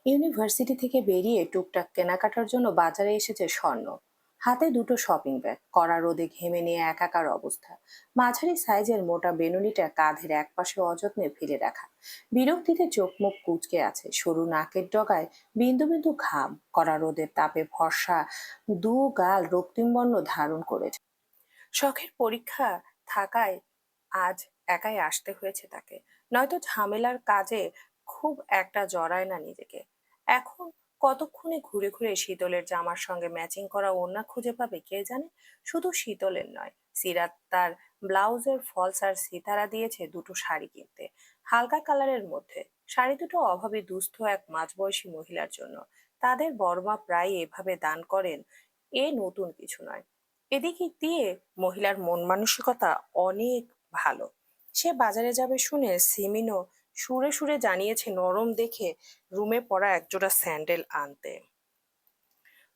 University থেকে বেরিয়ে টুকটাক কেনাকাটার জন্য বাজারে এসেছে স্বর্ণ। হাতে দুটো শপিং ব্যাগ, কড়া রোদে ঘেমে নিয়ে একাকার অবস্থা। মাঝারি সাইজের মোটা বেনুনিটা কাঁধের একপাশে অযত্নে ফেলে রাখা। বিরক্তিতে চোখ মুখ কুঁচকে আছে, সরু নাকের ডগায় বিন্দু বিন্দু ঘাম। কড়া রোদের তাপে ফর্সা দু গাল রক্তিম বর্ণ ধারণ করেছে। শখের পরীক্ষা থাকায় আজ একাই আসতে হয়েছে তাকে, নয়তো ঝামেলার কাজে খুব একটা জড়ায় না নিজেকে। এখন কতক্ষণে ঘুরে ঘুরে শীতলের জামার সঙ্গে ম্যাচিং করা ওড়না খুঁজে পাবে কে জানে। শুধু শীতলের নয়, সিরাত তার ব্লাউজের ফলস আর সিতারা দিয়েছে দুটো শাড়ি কিনতে, হালকা কালারের মধ্যে। শাড়ি দুটো অভাবে দুস্থ এক মাঝবয়সী মহিলার জন্য। তাদের বড়মা প্রায় এভাবে দান করেন, এ নতুন কিছু নয়। এদিকে দিয়ে মহিলার মন মানসিকতা অনেক ভালো। সে বাজারে যাবে শুনে সিমিনও সুরে সুরে জানিয়েছে নরম দেখে রুমে পড়া একজোড়া স্যান্ডেল আনতে।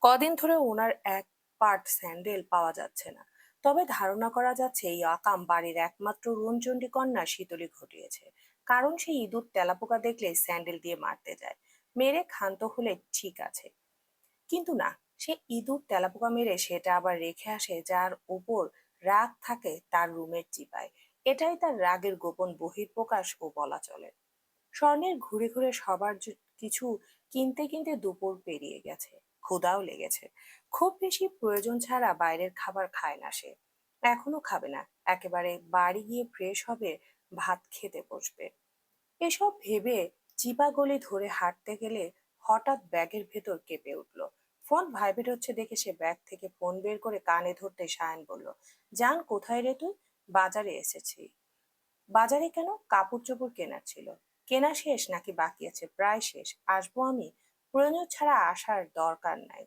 কদিন ধরে ওনার এক পার্ট স্যান্ডেল পাওয়া যাচ্ছে না। তবে ধারণা করা যাচ্ছে এই আকাম বাড়ির একমাত্র রুনচণ্ডী কন্যা শীতলী ঘটিয়েছে। কারণ সে ইঁদুর তেলাপোকা দেখলে স্যান্ডেল দিয়ে মারতে যায়। মেরে ক্ষান্ত হলে ঠিক আছে, কিন্তু না, সে ইঁদুর তেলাপোকা মেরে সেটা আবার রেখে আসে যার উপর রাগ থাকে তার রুমের চিপায়। এটাই তার রাগের গোপন বহিঃপ্রকাশ ও বলা চলে। স্বর্ণের ঘুরে ঘুরে সবার কিছু কিনতে কিনতে দুপুর পেরিয়ে গেছে। ক্ষুধাও লেগেছে। খুব বেশি প্রয়োজন ছাড়া বাইরের খাবার খায় না সে। এখনো খাবে না, একেবারে বাড়ি গিয়ে ফ্রেশ হবে, ভাত খেতে বসবে। এসব ভেবে চিপা গলি ধরে হাঁটতে গেলে হঠাৎ ব্যাগের ভেতর কেঁপে উঠল। ফোন ভাইব্রেট হচ্ছে দেখে সে ব্যাগ থেকে ফোন বের করে কানে ধরতে সায়ন বলল, জান কোথায় রে তুই? বাজারে এসেছি। বাজারে কেন? কাপড় চোপড় কেনার ছিল। কেনা শেষ নাকি বাকি আছে? প্রায় শেষ, আসবো আমি। প্রয়োজন ছাড়া আসার দরকার নাই।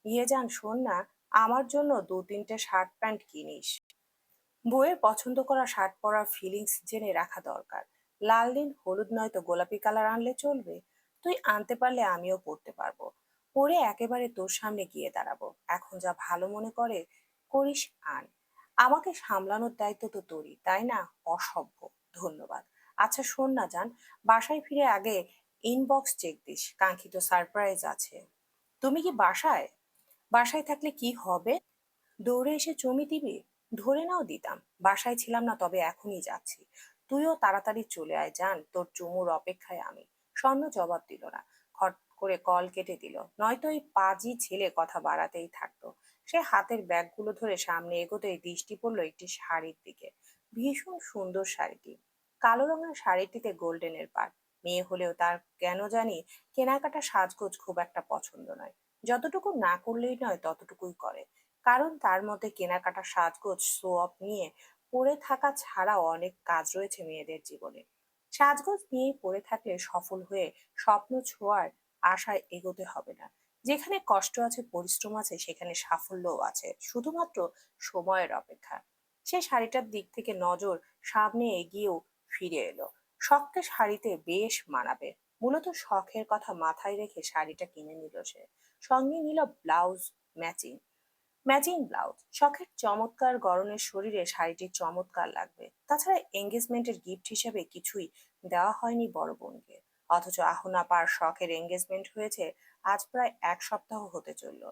ইয়ে যান শোন না, আমার জন্য দু তিনটে শার্ট প্যান্ট কিনিস। বইয়ের পছন্দ করা শার্ট পরার ফিলিংস জেনে রাখা দরকার। লাল নীল হলুদ নয়তো গোলাপি কালার আনলে চলবে। তুই আনতে পারলে আমিও পরতে পারবো। পরে একেবারে তোর সামনে গিয়ে দাঁড়াবো। এখন যা ভালো মনে করে করিস, আন। আমাকে সামলানোর দায়িত্ব তো তোরই, তাই না? অসভ্য। ধন্যবাদ। আচ্ছা শোন না জান, বাসায় ফিরে আগে ইনবক্স চেক দিস, কাঙ্ক্ষিত সারপ্রাইজ আছে। তুমি কি বাসায়? বাসায় থাকলে কি হবে? দৌড়ে এসে চুমি দিবি? ধরে নাও দিতাম। বাসায় ছিলাম না, তবে এখনই যাচ্ছি। তুইও তাড়াতাড়ি চলে আয় জান, তোর চুমুর অপেক্ষায় আমি। স্বর্ণ জবাব দিল না, খট করে কল কেটে দিল, নয়তো এই পাজি ছেলে কথা বাড়াতেই থাকতো। সে হাতের ব্যাগগুলো ধরে সামনে এগোতেই দৃষ্টি পড়লো একটি শাড়ির দিকে। ভীষণ সুন্দর শাড়িটি। কালো রঙের শাড়িটিতে গোল্ডেনের পাড়। মেয়ে হলেও তার কেন জানি কেনাকাটা সাজগোজ খুব একটা পছন্দ নয়। যতটুকু না করলেই নয় ততটুকুই করে। কারণ তার মধ্যে কেনাকাটা সাজগোজ শো অফ নিয়ে পড়ে থাকা ছাড়াও অনেক কাজ রয়েছে মেয়েদের জীবনে। সাজগোজ নিয়েই পড়ে থাকলে সফল হয়ে স্বপ্ন ছোঁয়ার আশায় এগোতে হবে না। যেখানে কষ্ট আছে, পরিশ্রম আছে, সেখানে সাফল্যও আছে, শুধুমাত্র সময়ের অপেক্ষা। সে শাড়িটার দিক থেকে নজর সামনে এগিয়েও ফিরে এলো। শখকে শাড়িতে বেশ মানাবে। মূলত শখের কথা মাথায় রেখে শাড়িটা কিনে নিল সে। সঙ্গে নিল ব্লাউজ ম্যাচিং। Matching blouse. শখের চমৎকার গড়নের শরীরে শাড়িটি চমৎকার লাগবে। তাছাড়া এঙ্গেজমেন্টের গিফট হিসেবে কিছুই দেওয়া হয়নি বড় বোনকে। অথচ আহনাপার শখের এঙ্গেজমেন্ট হয়েছে আজ প্রায় এক সপ্তাহ হতে চলল।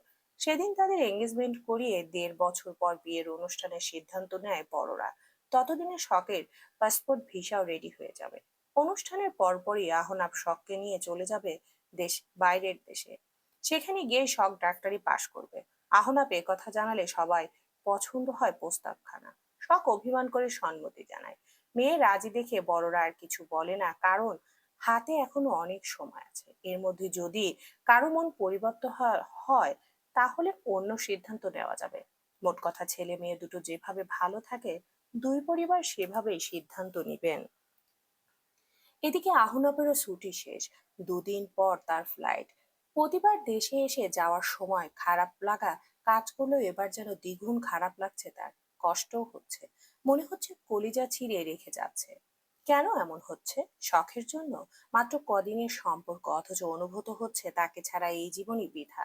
সেদিন তাদের এঙ্গেজমেন্ট করিয়ে ১.৫ বছর পর বিয়ের অনুষ্ঠানের সিদ্ধান্ত নেয় বড়রা। ততদিনে শখের পাসপোর্ট ভিসাও রেডি হয়ে যাবে। অনুষ্ঠানের পরপরই আহনাব শখকে নিয়ে চলে যাবে বাইরের দেশে। সেখানে গিয়ে শখ ডাক্তারি পাশ করবে। আহনাব কথা জানালে সবাই পছন্দ হয় প্রস্তাবখানা। শখ অভিমান করে সম্মতি জানায়। মেয়ে রাজি দেখে বড়রা আর কিছু বলে না, কারণ হাতে এখনো অনেক সময় আছে। এর মধ্যে যদি কারো মন পরিবর্তন হয় তাহলে অন্য সিদ্ধান্ত নেওয়া যাবে। মোট কথা, ছেলে মেয়ে দুটো যেভাবে ভালো থাকে, দুই পরিবার সেভাবেই সিদ্ধান্ত নিবেন। এদিকে আহনাবেরও ছুটি শেষ। দুদিন পর তার ফ্লাইট। প্রতিবার দেশে এসে যাওয়ার সময় খারাপ লাগা কাজ করলেও এবার যেন দ্বিগুণ খারাপ লাগছে তার। কষ্টও হচ্ছে। মনে হচ্ছে কলিজা ছিঁড়ে রেখে যাচ্ছে। কেন এমন হচ্ছে? শখের জন্য? মাত্র কদিনের সম্পর্ক, অথচ অনুভূত হচ্ছে তাকে ছাড়া এই জীবনই বৃথা।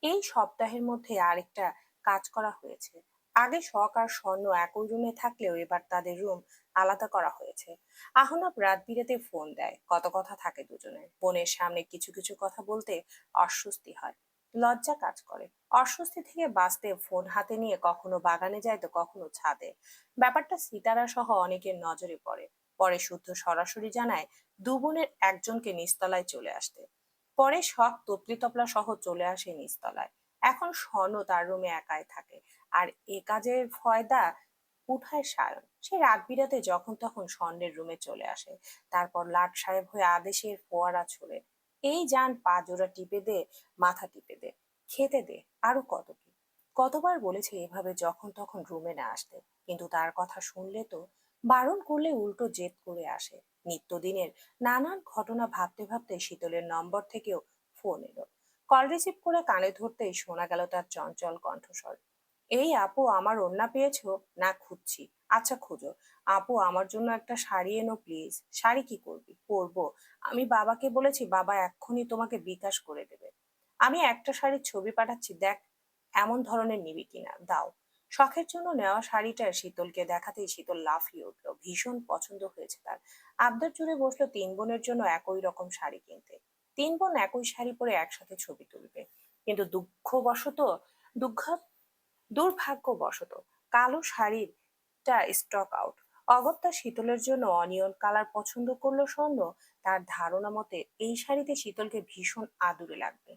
এই সপ্তাহের মধ্যে আরেকটা কাজ করা হয়েছে। আগে শখ আর স্বর্ণ একই রুমে থাকলেও এবার তাদের রুম আলাদা করা হয়েছে। আহনাব রাত বিরেতে ফোন দেয়, কত কথা থাকে দুজনের। বোনের সামনে কিছু কিছু কথা বলতে অস্বস্তি হয়, লজ্জা কাজ করে। অস্বস্তি থেকে বাঁচতে ফোন হাতে নিয়ে কখনো বাগানে যায় তো কখনো ছাদে। ব্যাপারটা সিতারা সহ অনেকের নজরে পড়ে। পরে শুদ্ধ সরাসরি জানায় দু বোনের একজনকে নিচতলায় চলে আসতে। পরে শখ তপলি তপলা সহ চলে আসে নিচতলায়। এখন স্বর্ণ তার রুমে একাই থাকে। আর এ কাজের ফয়দা উঠায় সায়ন। সে রাত বিরাতে যখন তখন স্বর্ণের রুমে চলে আসে। তারপর লাট সাহেব হয়ে আদেশের ফোয়ারা ছোড়ে। এই যান, পা জোড়া টিপে দে, মাথা টিপে দে, খেতে দে, আরো কত কি। কতবার বলেছে এভাবে যখন তখন রুমে না আসতে, কিন্তু তার কথা শুনলে তো, বারণ করলে উল্টো জেদ করে আসে। নিত্যদিনের নানান ঘটনা ভাবতে ভাবতে শীতলের নম্বর থেকেও ফোন এলো। কল রিসিভ করে কানে ধরতেই শোনা গেল তার চঞ্চল কণ্ঠস্বর। এই আপু, আমার ওড়না পেয়েছো? না, খুঁজছি। আচ্ছা খুঁজো। আপু, আমার জন্য একটা শাড়ি এনো প্লিজ। শাড়ি কি করবি? পরবো। আমি বাবাকে বলেছি, বাবা এক্ষুনি তোমাকে বিকাশ করে দেবে। আমি একটা শাড়ির ছবি পাঠাচ্ছি, দেখ এমন ধরনের নিবি কিনা, দাও। শখের জন্য নেওয়া শাড়িটা শীতলকে দেখাতেই শীতল লাফিয়ে উঠলো, ভীষণ পছন্দ হয়েছে তার। আবদার জুড়ে বসলো তিন বোনের জন্য একই রকম শাড়ি কিনতে। তিন বোন একই শাড়ি পরে একসাথে ছবি তুলবে। কিন্তু দুঃখ দুর্ভাগ্যবশত কালো শাড়িটা স্টক আউট। অগত্যা শীতলের জন্য অনিয়ন কালার পছন্দ করলো স্বর্ণ। তার ধারণা মতে এই শাড়িতে শীতলকে ভীষণ আদুরে লাগবে।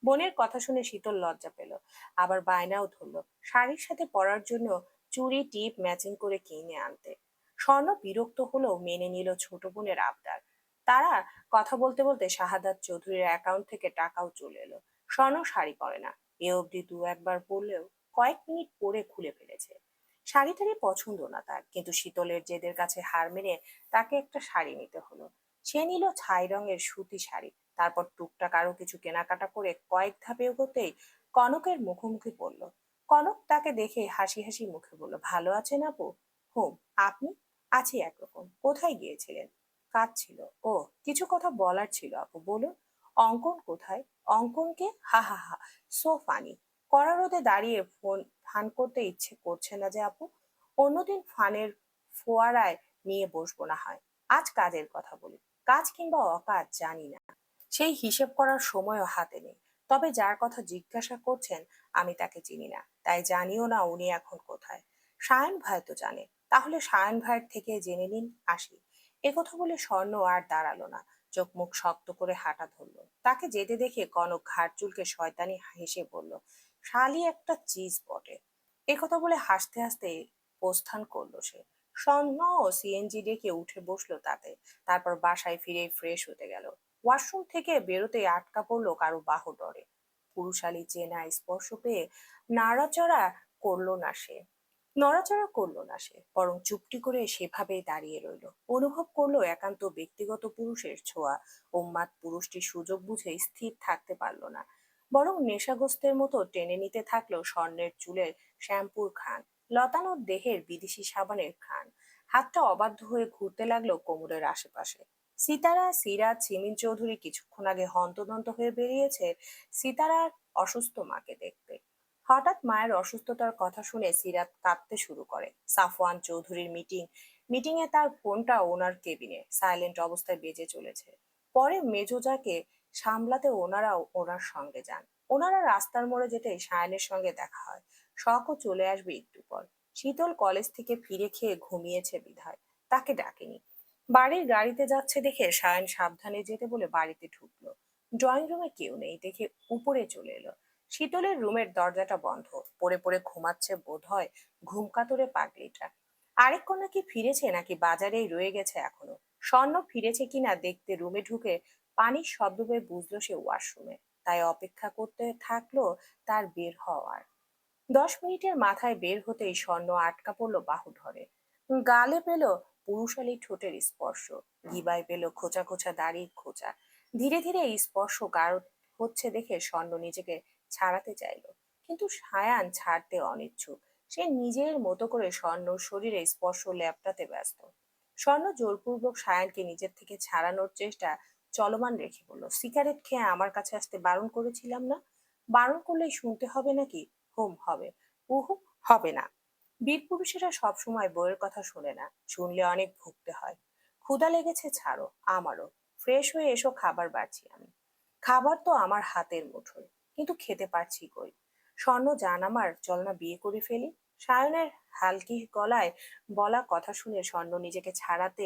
বোনের কথা শুনে শীতল লজ্জা পেল, আবার বায়নাও ধরলো শাড়ির সাথে পরার জন্য চুড়ি টিপ ম্যাচিং করে কিনে আনতে। স্বর্ণ বিরক্ত হলেও মেনে নিল ছোট বোনের আবদার। তারা কথা বলতে বলতে শাহাদাত চৌধুরীর অ্যাকাউন্ট থেকে টাকাও চলে এলো। স্বর্ণ শাড়ি পরে না, এ অবধি দু একবার পরলেও কয়েক মিনিট পরে খুলে ফেলেছে। শাড়িটারই পছন্দ না তার, কিন্তু শীতলের জেদের কাছে হার মেনে তাকে একটা শাড়ি নিতে হলো। সে নিল ছাই রঙের সুতি শাড়ি। তারপর টুকটাক আরো কিছু কেনাকাটা করে কয়েক ধাপে এগোতেই কনকের মুখোমুখি পড়লো। কনক তাকে দেখে হাসি হাসি মুখে বলল, ভালো আছেন আপু? হুম। আপনি? আছি একরকম। কোথায় গিয়েছিলেন? কাজ ছিল। ও, কিছু কথা বলার ছিল আপু, বলুন। অঙ্কন কোথায়? অঙ্কনকে? হা হা হা, সো ফানি। কড়া রোদে দাঁড়িয়ে ফান করতে ইচ্ছে করছে না যে আপু। অন্যদিন ফানের ফোয়ারায় নিয়ে বসবো না হয়। আজ কাজের কথা বলি। কাজ কিংবা অকাজ জানি না, সেই হিসেব করার সময়ও হাতে নেই। তবে যার কথা জিজ্ঞাসা করছেন আমি তাকে চিনি না, তাই জানিও না উনি এখন কোথায়। সায়ন ভাই তো জানে, তাহলে সায়ন ভাইয়ের থেকে জেনে নিন, আসি। একথা বলে স্বর্ণ আর দাঁড়ালো না, চোখ মুখ শক্ত করে হাঁটা ধরলো। তাকে যেতে দেখে কনক ঘাড় চুলকে শয়তানি হেসে বলল, শালি একটা চিজ বটে। একথা বলে হাসতে হাসতে প্রস্থান করলো সে। স্বর্ণ সিএনজি ডেকে উঠে বসলো তাতে। তারপর বাসায় ফিরে ফ্রেশ হতে গেল। ওয়াশরুম থেকে বেরোতে আটকা পড়লো কারো বাহু ডরে। পুরুষালী চেনা স্পর্শ পেয়ে নাড়াচড়া করলো না সে। নড়াচড়া করলো না সে, বরং চুপটি করে সেভাবেই দাঁড়িয়ে রইল। অনুভব করলো একান্ত ব্যক্তিগত পুরুষের ছোঁয়া। উন্মাদ পুরুষটি সুযোগ বুঝে স্থির থাকতে পারলো না, বরং নেশাগ্রস্তের মতো টেনে নিতে থাকলো স্বর্ণের চুলের শ্যাম্পুর ঘ্রাণ, লতানোর দেহের বিদেশি সাবানের ঘ্রাণ। হাতটা অবাধ্য হয়ে ঘুরতে লাগলো কোমরের আশেপাশে। সিতারা, সিরাজ, সিমিন চৌধুরী কিছুক্ষণ আগে হন্তদন্ত হয়ে বেরিয়েছে সিতারার অসুস্থ মাকে দেখতে। হঠাৎ মায়ের অসুস্থতার কথা শুনে সিরাত কাঁদতে শুরু করে। সাফওয়ান চৌধুরীর মিটিং এ তার ফোনটা ওনার কেবিনে সাইলেন্ট অবস্থায় বেজে চলেছে। পরে মেজোজাকে সামলাতে ওনারাও ওনার সঙ্গে যান। ওনারা রাস্তার মোড়ে যেতে সায়নের সঙ্গে দেখা হয়। শখও চলে আসবে একটু পর। শীতল কলেজ থেকে ফিরে খেয়ে ঘুমিয়েছে বিধায় তাকে ডাকেনি। বাড়ির গাড়িতে যাচ্ছে দেখে সায়ন সাবধানে যেতে বলে বাড়িতে ঢুকলো। ড্রয়িং রুমে কেউ নেই দেখে উপরে চলে এলো। শীতলের রুমের দরজাটা বন্ধ, পড়ে পড়ে ঘুমাচ্ছে বোধ হয় ঘুম কাতরে পাগলিটা। আরেক কন্যা কি ফিরেছে নাকি বাজারেই রয়ে গেছে এখনো? স্বর্ণ ফিরেছে কিনা দেখতে রুমে ঢুকে পানির শব্দ পেয়ে বুঝলো সে ওয়াশরুমে। তাই অপেক্ষা করতে থাকলো তার বের হওয়ার। 10 মিনিটের মাথায় বের হতেই স্বর্ণ আটকা পড়লো বাহু ধরে। গালে পেল পুরুষালী ঠোঁটের স্পর্শ, গিবায় পেল খোঁচা খোঁচা দাড়ির খোঁচা। ধীরে ধীরে এই স্পর্শ গাঢ় হচ্ছে দেখে স্বর্ণ নিজেকে ছাড়াতে চাইলো, কিন্তু সায়ান ছাড়তে অনিচ্ছুক। সে নিজের মতো করে স্বর্ণর শরীরে স্পর্শ ল্যাপটাতে ব্যস্ত। স্বর্ণ জোরপূর্বক সায়ানকে নিজের থেকে ছাড়ানোর চেষ্টা চলমান রেখে বলল, সিগারেট খেয়ে আমার কাছে আসতে বারণ করেছিলাম না? বারণ করলেই শুনতে হবে নাকি? হুম, হবে। উহু, হবে না। বীর পুরুষেরা সবসময় বইয়ের কথা শোনে না, শুনলে অনেক ভুগতে হয়। ক্ষুধা লেগেছে, ছাড়ো, আমারও। ফ্রেশ হয়ে এসো, খাবার বাড়ছি আমি। খাবার তো আমার হাতের মুঠোয়, কিন্তু খেতে পারছি কই। স্বর্ণ, জান আমার, চল না বিয়ে করে ফেলি। সায়নের হালকি গলায় বলা কথা শুনে স্বর্ণ নিজেকে ছাড়াতে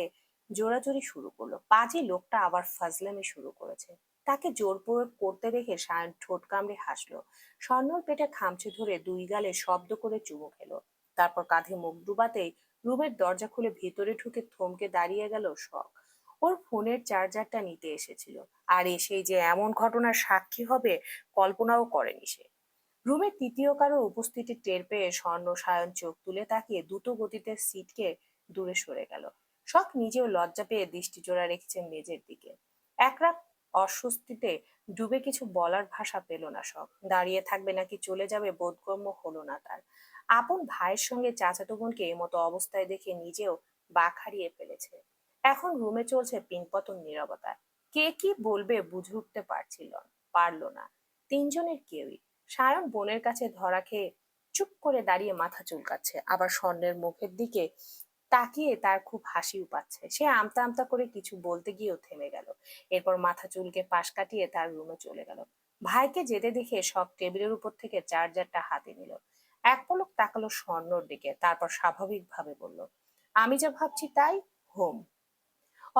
জোরাজুরি শুরু করলো। পাজি লোকটা আবার ফাজলামি শুরু করেছে। তাকে জোর প্রয়োগ করতে দেখে সায়ন ঠোঁট কামড়ে হাসলো। স্বর্ণর পেটে খামচে ধরে দুই গালে শব্দ করে চুমু খেলো। তারপর কাঁধে মুখ ডুবাতেই রুমের দরজা খুলে ভিতরে ঢুকে থমকে দাঁড়িয়ে গেল শখ। ওর ফোনের চার্জারটা নিতে এসেছিল, আর এসেই যে এমন ঘটনার সাক্ষী হবে কল্পনাও করেনি সে। রুমের তৃতীয় কারো উপস্থিতি টের পেয়ে স্বর্ণ সায়ন চোখ তুলে তাকিয়ে দ্রুত গতিতে সিটকে দূরে সরে গেল। শখ নিজেও লজ্জা পেয়ে দৃষ্টি জোড়া রেখেছে মেঝের দিকে। একরাত অস্বস্তিতে ডুবে কিছু বলার ভাষা পেল না শখ। দাঁড়িয়ে থাকবে নাকি চলে যাবে বোধগম্য হলো না তার। আপন ভাইয়ের সঙ্গে চাচাতো বোনকে এমতো অবস্থায় দেখে নিজেও বাক হারিয়ে ফেলেছে। এখন রুমে চলছে পিনপতন নীরবতা। কে কি বলবে বুঝে উঠতে পারলো না তিনজনের কেউই। সায়ন বোনের কাছে ধরা খেয়ে চুপ করে দাঁড়িয়ে মাথা চুলকাচ্ছে, আবার স্বর্ণের মুখের দিকে তাকিয়ে তার খুব হাসিও পাচ্ছে। সে আমতা আমতা করে কিছু বলতে গিয়েও থেমে গেল। এরপর মাথা চুলকে পাশ কাটিয়ে তার রুমে চলে গেল। ভাইকে যেতে দেখে সব টেবিলের উপর থেকে চার্জারটা হাতে নিল। এক পলক তাকালো স্বর্ণর দিকে, তারপর স্বাভাবিকভাবে বলল, আমি যা ভাবছি তাই। হোম।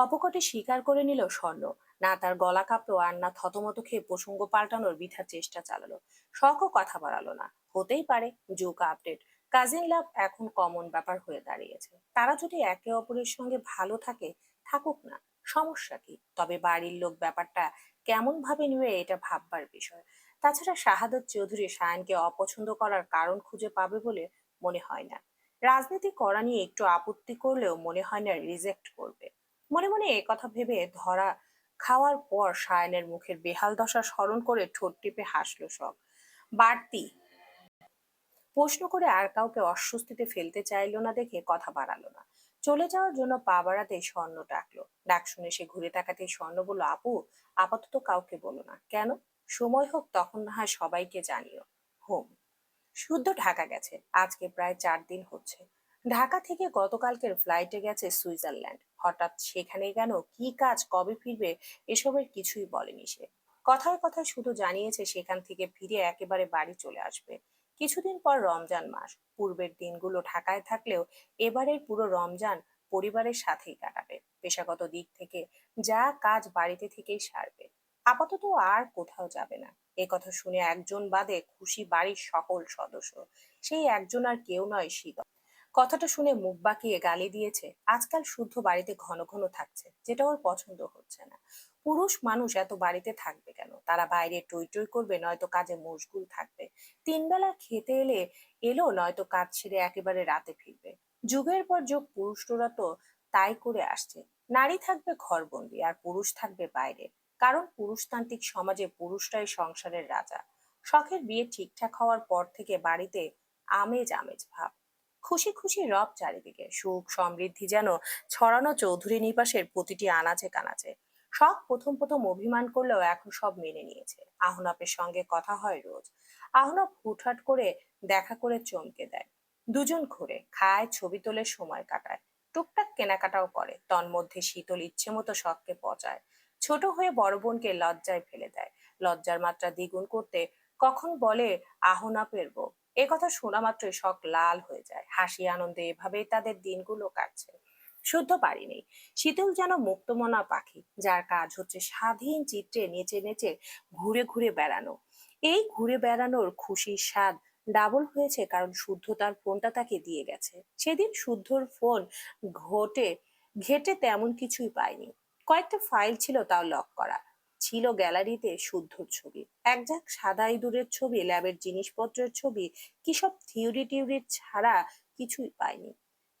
অপকটে স্বীকার করে নিল স্বর্ণ। না তার গলা কাঁপলো, আর না থতমত খেয়ে প্রসঙ্গ পাল্টানোর বৃথা চেষ্টা চালালো। শখও কথা বাড়ালো না। হতেই পারে, যুগ আপডেট। কাজিন লাভ এখন কমন ব্যাপার হয়ে দাঁড়িয়েছে। তারা যদি একে অপরের সঙ্গে ভালো থাকে, থাকুক না, সমস্যা কি? তবে বাড়ির লোক ব্যাপারটা কেমন ভাবে নিবে এটা ভাববার বিষয়। তাছাড়া শাহাদত চৌধুরী সায়নকে অপছন্দ করার কারণ খুঁজে পাবে বলে মনে হয় না। রাজনীতি করা নিয়ে একটু আপত্তি করলেও মনে হয় না রিজেক্ট করবে। মনে মনে কথা ভেবে ধরা খাওয়ার পর সায়নের মুখের বেহাল দশা স্মরণ করে ঠোঁট টিপে হাসলো সব। বাড়তি প্রশ্ন করে আর কাউকে অস্বস্তিতে ফেলতে চাইলো না দেখে কথা বাড়ালো না। চলে যাওয়ার জন্য পা বাড়াতেই স্বর্ণ ডাকলো। ডাক শুনে সে ঘুরে তাকাতেই স্বর্ণ বলল, আপু, আপাতত কাউকে বলো না। কেন? সময় হোক তখন না হয় সবাইকে জানিও। হোম। শুদ্ধ ঢাকা গেছে আজকে প্রায় 4 দিন হচ্ছে। ঢাকা থেকে গতকালকের ফ্লাইটে গেছে সুইজারল্যান্ড। হঠাৎ সেখানে কেন, কি কাজ, কবে ফিরবে, এসবের কিছুই বলেনি সে। কথায় কথায় শুধু জানিয়েছে সেখান থেকে ফিরে একেবারে বাড়ি চলে আসবে। কিছুদিন পর রমজান মাস। পূর্বের দিনগুলো ঢাকায় থাকলেও এবারের পুরো রমজান পরিবারের সাথেই কাটাবে। পেশাগত দিক থেকে যা কাজ বাড়িতে থেকেই সারবে। আপাতত আর কোথাও যাবে না। এ কথা শুনে একজন বাদে খুশি বাড়ির সকল সদস্য। সেই একজন আর কেউ নয়, শীতল। কথাটা শুনে মুখ বাঁকিয়ে গালি দিয়েছে, আজকাল শুদ্ধ বাড়িতে ঘন ঘন থাকছে, যেটা ওর পছন্দ হচ্ছে না। পুরুষ মানুষ এত বাড়িতে থাকবে কেন? তারা বাইরে টই টই করবে, নয়তো কাজে মশগুল থাকবে। 3 বেলা খেতে এলো, নয়তো কাজ ছেড়ে একেবারে রাতে ফিরবে। যুগের পর যুগ পুরুষরা তো তাই করে আসছে। নারী থাকবে ঘরবন্দি, আর পুরুষ থাকবে বাইরে। কারণ পুরুষতান্ত্রিক সমাজে পুরুষরাই সংসারের রাজা। শখের বিয়ে ঠিকঠাক হওয়ার পর থেকে বাড়িতে আমেজ আমেজ ভাব। খুশি খুশি রব চারিদিকে, সুখ সমৃদ্ধি যেন ছড়ানো চৌধুরী নিবাসের প্রতিটি আনাচে কানাচে। শখ প্রথম প্রথম অভিমান করলেও এখন সব মেনে নিয়েছে। আহনাপের সঙ্গে কথা হয় রোজ। আহনাপ হুটহাট করে দেখা করে চমকে দেয়। দুজন ঘুরে খায়, ছবি তোলে, সময় কাটায়। টুকটাক কেনাকাটাও করে। তন্মধ্যে শীতল ইচ্ছে মতো শখকে পচায়। ছোট হয়ে বড় বোনকে লজ্জায় ফেলে দেয়। লজ্জার মাত্রা দ্বিগুণ করতে কখন বলে আহনাপের বউ। এ কথা শোনা মাত্রই শখ লাল হয়ে যায়। হাসি আনন্দে এভাবেই তাদের দিনগুলো কাটছে। শুদ্ধ পারি নেই। শীতল যেন মুক্তমনা পাখি, যার কাজ হচ্ছে স্বাধীন চিত্রে নেচে নেচে ঘুরে ঘুরে বেড়ানো। এই ঘুরে বেড়ানোর খুশির স্বাদ ডাবল হয়েছে কারণ শুদ্ধ তার ফোনটা তাকে দিয়ে গেছে। সেদিন শুদ্ধর ফোন ঘটে ঘেটে তেমন কিছুই পায়নি। কয়েকটা ফাইল ছিল, তাও লক করা। ছিল গ্যালারিতে শুদ্ধর ছবি, এক ঝাঁক সাদা ইঁদুরের ছবি, ল্যাবের জিনিসপত্রের ছবি। কি সব থিওরি টিউরি ছাড়া কিছুই পায়নি।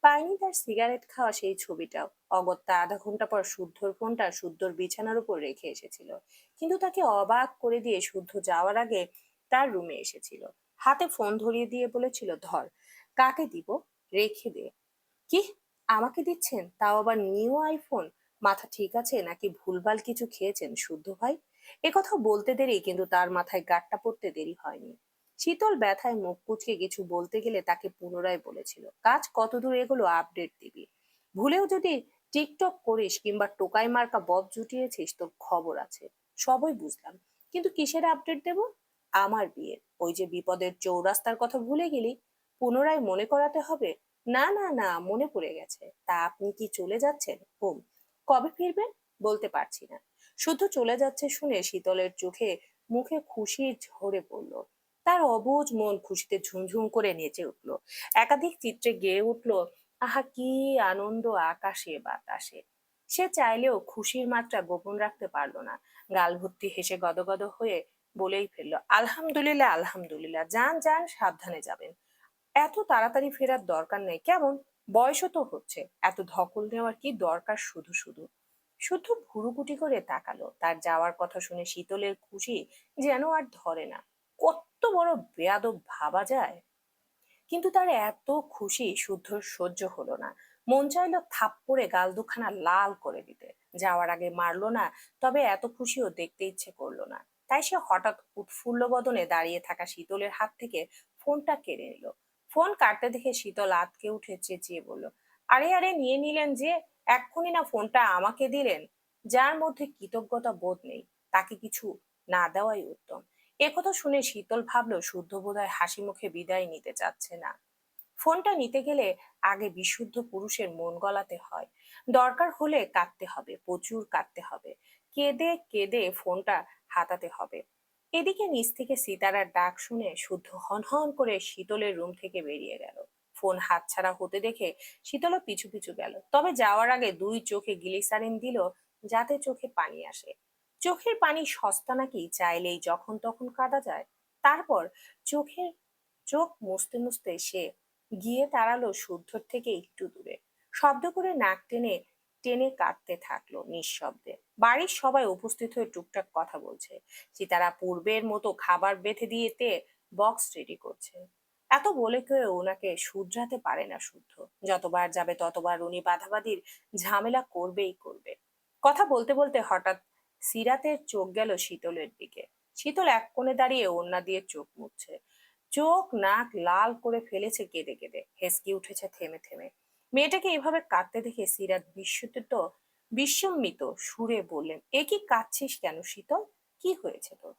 পায়নি তার সিগারেট খাওয়া সেই ছবিটাও। অগত্যা আধা ঘন্টা পর শুদ্ধর ফোনটা শুদ্ধর বিছানার উপর রেখে এসেছিল। কিন্তু তাকে অবাক করে দিয়ে শুদ্ধ যাওয়ার আগে তার রুমে এসেছিল। হাতে ফোন ধরিয়ে দিয়ে বলেছিল, ধর। কাকে দিব? রেখে দে। কি? আমাকে দিচ্ছেন, তাও আবার নিউ আইফোন? মাথা ঠিক আছে নাকি ভুলভাল কিছু খেয়েছেন শুদ্ধ ভাই? কথা বলতে দেরি, কিন্তু তার মাথায় গাঁটটা পড়তে দেরি হয়নি। শীতল ব্যথায় মুখ কুচকে কিছু বলতে গেলে তাকে পুনরায় বলেছিল, কাজ কতদূর এগুলো আপডেট দিবি। ভুলেও যদি টিকটক করিস কিংবা টোকাই মার্কা বব জুটিয়েছিস তোর খবর আছে। সবই বুঝলাম, কিন্তু কিসের আপডেট দেব? আমার বিয়ের, ওই যে বিপদের চৌরাস্তার কথা ভুলে গেলি? পুনরায় মনে করাতে হবে? না না না, মনে পড়ে গেছে। তা আপনি কি চলে যাচ্ছেন হোম? কবে ফিরবেন? বলতে পারছি না। শুধু চলে যাচ্ছে শুনে শীতলের চোখে মুখে খুশি ঝরে পড়ল। তার অবুঝ মন খুশিতে ঝুমঝুম করে নেচে উঠল। একাধিক চিত্রে গেয়ে উঠল, আহা কি আনন্দ আকাশে বাতাসে। সে চাইলেও খুশির মাত্রা গোপন রাখতে পারলো না। গাল ভর্তি হেসে গদগদ হয়ে বলেই ফেললো, আলহামদুলিল্লাহ আলহামদুলিল্লাহ, যান যান, সাবধানে যাবেন। এত তাড়াতাড়ি ফেরার দরকার নেই, কেমন বয়সও তো হচ্ছে, এত ধকল নেওয়ার কি দরকার? শুধু শুধু শুধু ভুরুকুটি করে তাকালো। তার যাওয়ার কথা শুনে শীতলের খুশি যেন আর ধরে না। কত বড় বেয়াদব ভাবা যায়! কিন্তু তার এত খুশি শুদ্ধ সহ্য হলো না। মন চাইলো থাপ্পড়ে গাল দুখানা লাল করে দিতে। যাওয়ার আগে মারলো না, তবে এত খুশিও দেখতে ইচ্ছে করলো না। তাই সে হঠাৎ উৎফুল্ল বদনে দাঁড়িয়ে থাকা শীতলের হাত থেকে ফোনটা কেড়ে নিল। ফোন কাটতে দেখে শীতল আঁতকে উঠে চেঁচিয়ে বলল, আরে আরে, নিয়ে নিলেন যে! এক্ষুনি না ফোনটা আমাকে দিলেন। যার মধ্যে কৃতজ্ঞতা বোধ নেই তাকে কিছু না দেওয়াই উত্তম। একথা শুনে শীতল ভাবলো শুদ্ধ বোধহয় হাসি মুখে বিদায় নিতে চাচ্ছে না। ফোনটা নিতে গেলে আগে বিশুদ্ধ পুরুষের মন গলাতে হয়। দরকার হলে কাঁদতে হবে, প্রচুর কাঁদতে হবে। কেঁদে কেঁদে ফোনটা হাতাতে হবে। এদিকে নিচ থেকে সিতারার ডাক শুনে শুদ্ধ হনহন করে শীতলের রুম থেকে বেরিয়ে গেল। ফোন হাতছাড়া হতে দেখে শীতলও পিছু পিছু গেল, তবে যাওয়ার আগে দুই চোখে গ্লিসারিন দিল যাতে চোখে পানি আসে। চোখের পানি সস্তা নাকি চাইলেই যখন তখন কাঁদা যায়? তারপর চোখের চোখ মুছতে মুছতে সে গিয়ে দাঁড়ালো শুদ্ধর থেকে একটু দূরে। শব্দ করে নাক টেনে টেনে কাঁদতে থাকলো নিঃশব্দে। বাড়ির সবাই উপস্থিত হয়ে টুকটাক কথা বলছে। সীতারা পূর্বের মতো খাবার বেঁধে দিয়েতে বক্স রেডি করছে। এত বলে কেউ ওনাকে শুধরাতে পারে না শুদ্ধ। যতবার যাবে ততবার উনি বাধাবাধির ঝামেলা করবেই করবে। কথা বলতে বলতে হঠাৎ সিরাতের চোখ গেল শীতলের দিকে। শীতল এক কোণে দাঁড়িয়ে ওড়না দিয়ে চোখ মুছছে। চোখ নাক লাল করে ফেলেছে কেঁদে কেঁদে, হেসকি উঠেছে থেমে থেমে। মেয়েটাকে এভাবে কাঁদতে দেখে সিরাত বিস্মিত সুরে বললেন, এ কি কাঁদছিস কেন শীতল? কি হয়েছে তোর?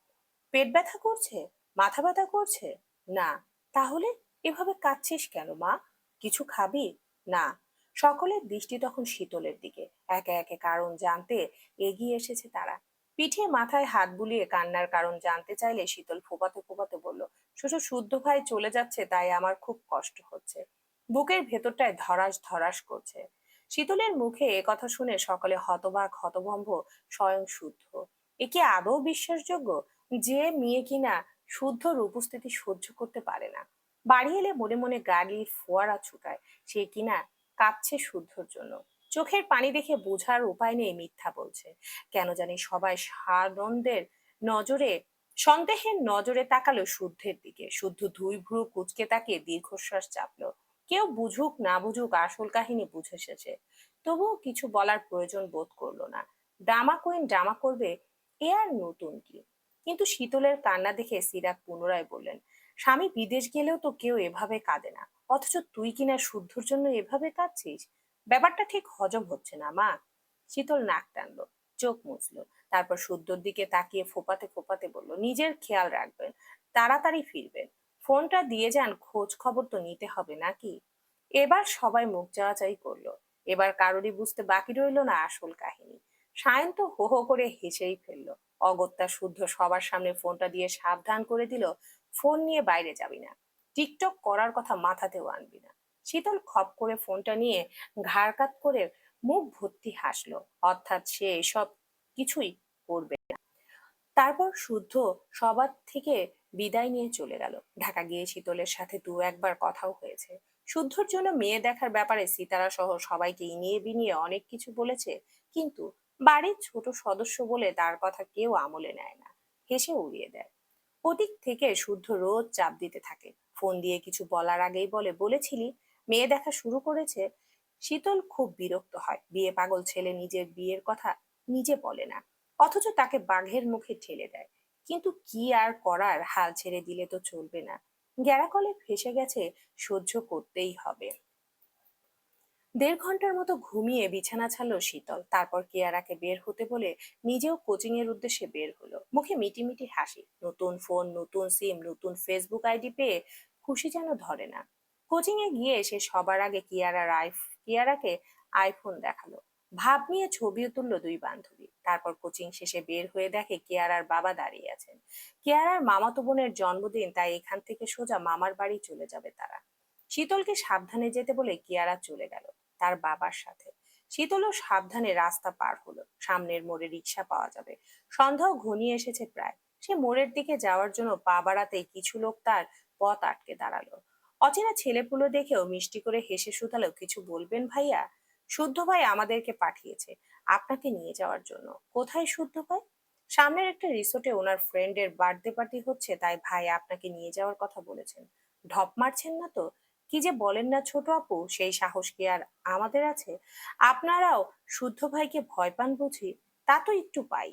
পেট ব্যথা করছে? মাথা ব্যথা করছে? না। তাহলে এভাবে কাঁদছিস কেন মা? কিছু খাবি? না। সকলের দৃষ্টি তখন শীতলের দিকে। একে একে কারণ জানতে এগিয়ে এসেছে তারা। পিঠে মাথায় হাত বুলিয়ে কান্নার কারণ জানতে চাইলে শীতল ফোপাতে ফোপাতে বলল, শুধু শুদ্ধ ভাই চলে যাচ্ছে তাই আমার খুব কষ্ট হচ্ছে। বুকের ভেতরটায় ধরাস ধরাস করছে। শীতলের মুখে এ কথা শুনে সকলে হতবাক হতভম্ব। স্বয়ং শুদ্ধ। এ কি আদৌ বিশ্বাসযোগ্য যে মেয়ে কিনা শুদ্ধর উপস্থিতি সহ্য করতে পারে না, বাড়ি এলে মনে মনে গাড়ির ফোয়ারা ছুটায়, সে কিনা কাঁদছে শুদ্ধর জন্য? চোখের পানি দেখে বোঝার উপায় নেই মিথ্যা বলছে। কেন জানি সবাই সানন্দের নজরে সন্দেহের নজরে তাকালো শুদ্ধের দিকে। শুদ্ধ ধুই ভ্রু কুচকে তাকিয়ে দীর্ঘশ্বাস চাপলো। কেউ বুঝুক না বুঝুক আসল কাহিনী বুঝে এসেছে। তবুও কিছু বলার প্রয়োজন বোধ করলো না। ড্রামা কুইন ড্রামা করবে, এ আর নতুন কি? কিন্তু শীতলের কান্না দেখে সিরাত পুনরায় বললেন, স্বামী বিদেশ গেলেও তো কেউ এভাবে কাঁদে না, অথচ তুই কিনা শুদ্ধর জন্য এভাবে কাঁদছিস। ব্যাপারটা ঠিক হজম হচ্ছে না মা। শীতল নাক টানলো, চোখ মুছলো, তারপর শুদ্ধর দিকে তাকিয়ে ফোপাতে ফোপাতে বলল, নিজের খেয়াল রাখবেন, তাড়াতাড়ি ফিরবেন। ফোনটা দিয়ে যান, খোঁজ খবর তো নিতে হবে নাকি? এবার সবাই মুখ চাওয়াচাই করলো। এবার কারোরই বুঝতে বাকি রইলো না আসল কাহিনী। সায়ন তো হো হো করে হেসেই ফেললো। অগত্যা শুদ্ধ সবার সামনে ফোনটা দিয়ে সাবধান করে দিল, ফোন নিয়ে বাইরে যাবি না, টিকটক করার কথা মাথাতেও আনবি না। শীতল খপ করে ফোনটা নিয়ে ঘাড় কাত করে মুখ ভর্তি হাসলো, অর্থাৎ সে এসব কিছুই করবে। তারপর শুদ্ধ সবার থেকে বিদায় নিয়ে চলে গেল। ঢাকা গিয়ে শীতলের সাথে দু একবার কথাও হয়েছে। শুদ্ধর জন্য মেয়ে দেখার ব্যাপারে সিতারা সহ সবাইকে ইনিয়ে বিনিয়ে অনেক কিছু বলেছে, কিন্তু বাড়ির ছোট সদস্য বলে তার কথা কেউ আমলে নেয় না, হেসে উড়িয়ে দেয়। ওদিক থেকে শুদ্ধ রোজ চাপ দিতে থাকে। ফোন দিয়ে কিছু বলার আগেই বলে, বলেছিলি মেয়ে দেখা শুরু করেছে। শীতল খুব বিরক্ত হয়, বিয়ে পাগল ছেলে নিজের বিয়ের কথা নিজে বলে না, অথচ তাকে বাঘের মুখে ঠেলে দেয়। কিন্তু কি আর করার, হাল ছেড়ে দিলে তো চলবে না। গ্যারাকলে ফেসে গেছে, সহ্য করতেই হবে। 1.5 ঘন্টার মতো ঘুমিয়ে বিছানা ছাড়লো শীতল, তারপর কিয়ারাকে বের হতে বলে নিজেও কোচিং এর উদ্দেশ্যে বের হলো। মুখে মিটিমিটি হাসি, নতুন ফোন, নতুন সিম, নতুন ফেসবুক আইডি পেয়ে খুশি যেন ধরে না। কোচিং এ গিয়ে সে সবার আগে কিয়ারাকে আইফোন দেখালো। ভাব নিয়ে ছবিও তুললো দুই বান্ধবী। তারপর কোচিং শেষে বের হয়ে দেখে কিয়ারার বাবা দাঁড়িয়ে আছেন। কিয়ারার মামাতো বোনের জন্মদিন, তাই এখান থেকে সোজা মামার বাড়ি চলে যাবে তারা। শীতলকে সাবধানে যেতে বলে কিয়ারা চলে গেল তার বাবার সাথে। শীতলও সাবধানে রাস্তা পার হলো। সামনের মোড়ে রিক্সা পাওয়া যাবে। সন্ধ্যাও ঘনিয়ে এসেছে প্রায়। সে মোড়ের দিকে যাওয়ার জন্য পা বাড়াতেই কিছু লোক তার পথ আটকে দাঁড়ালো। অচেনা ছেলেপুলে দেখেও মিষ্টি করে হেসে শুধালো, কিছু বলবেন ভাইয়া? শুদ্ধ ভাই আমাদেরকে পাঠিয়েছে আপনাকে নিয়ে যাওয়ার জন্য। কোথায় শুদ্ধ ভাই? সামনের একটা রিসোর্টে ওনার ফ্রেন্ডের বার্থডে পার্টি হচ্ছে, তাই ভাই আপনাকে নিয়ে যাওয়ার কথা বলেছেন। ঢপ মারছেন না তো? কি যে বলেন না ছোট আপু, সেই সাহস কি আর আমাদের আছে? আপনারাও শুদ্ধ ভাইকে ভয় পান বুঝি? তা তো একটু পাই।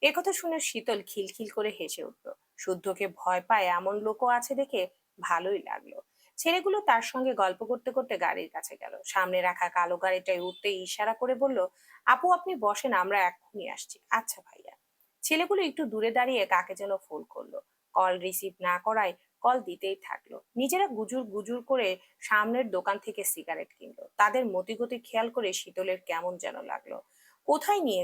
একথা শুনে শীতল খিলখিল করে হেসে উঠল। শুদ্ধকে ভয় পায় এমন লোকও আছে দেখে ভালোই লাগলো। ছেলেগুলো তার সঙ্গে গল্প করতে করতে গাড়ির কাছে গেল। সামনে রাখা কালো গাড়িটায় উঠতে ইশারা করে বলল, আপু আপনি বসেন, আমরা এক্ষুনি আসছি। আচ্ছা ভাইয়া। ছেলেগুলো একটু দূরে দাঁড়িয়ে কাকে যেন ফোন করলো। কল রিসিভ না করায় কল দিতেই থাকলো। নিজেরা গুজুর গুজুর করে সামনের দোকান থেকে সিগারেট কিনলো। তাদের মতিগতি খেয়াল করে শীতলের কেমন যেন লাগলো। কোথায় নিয়ে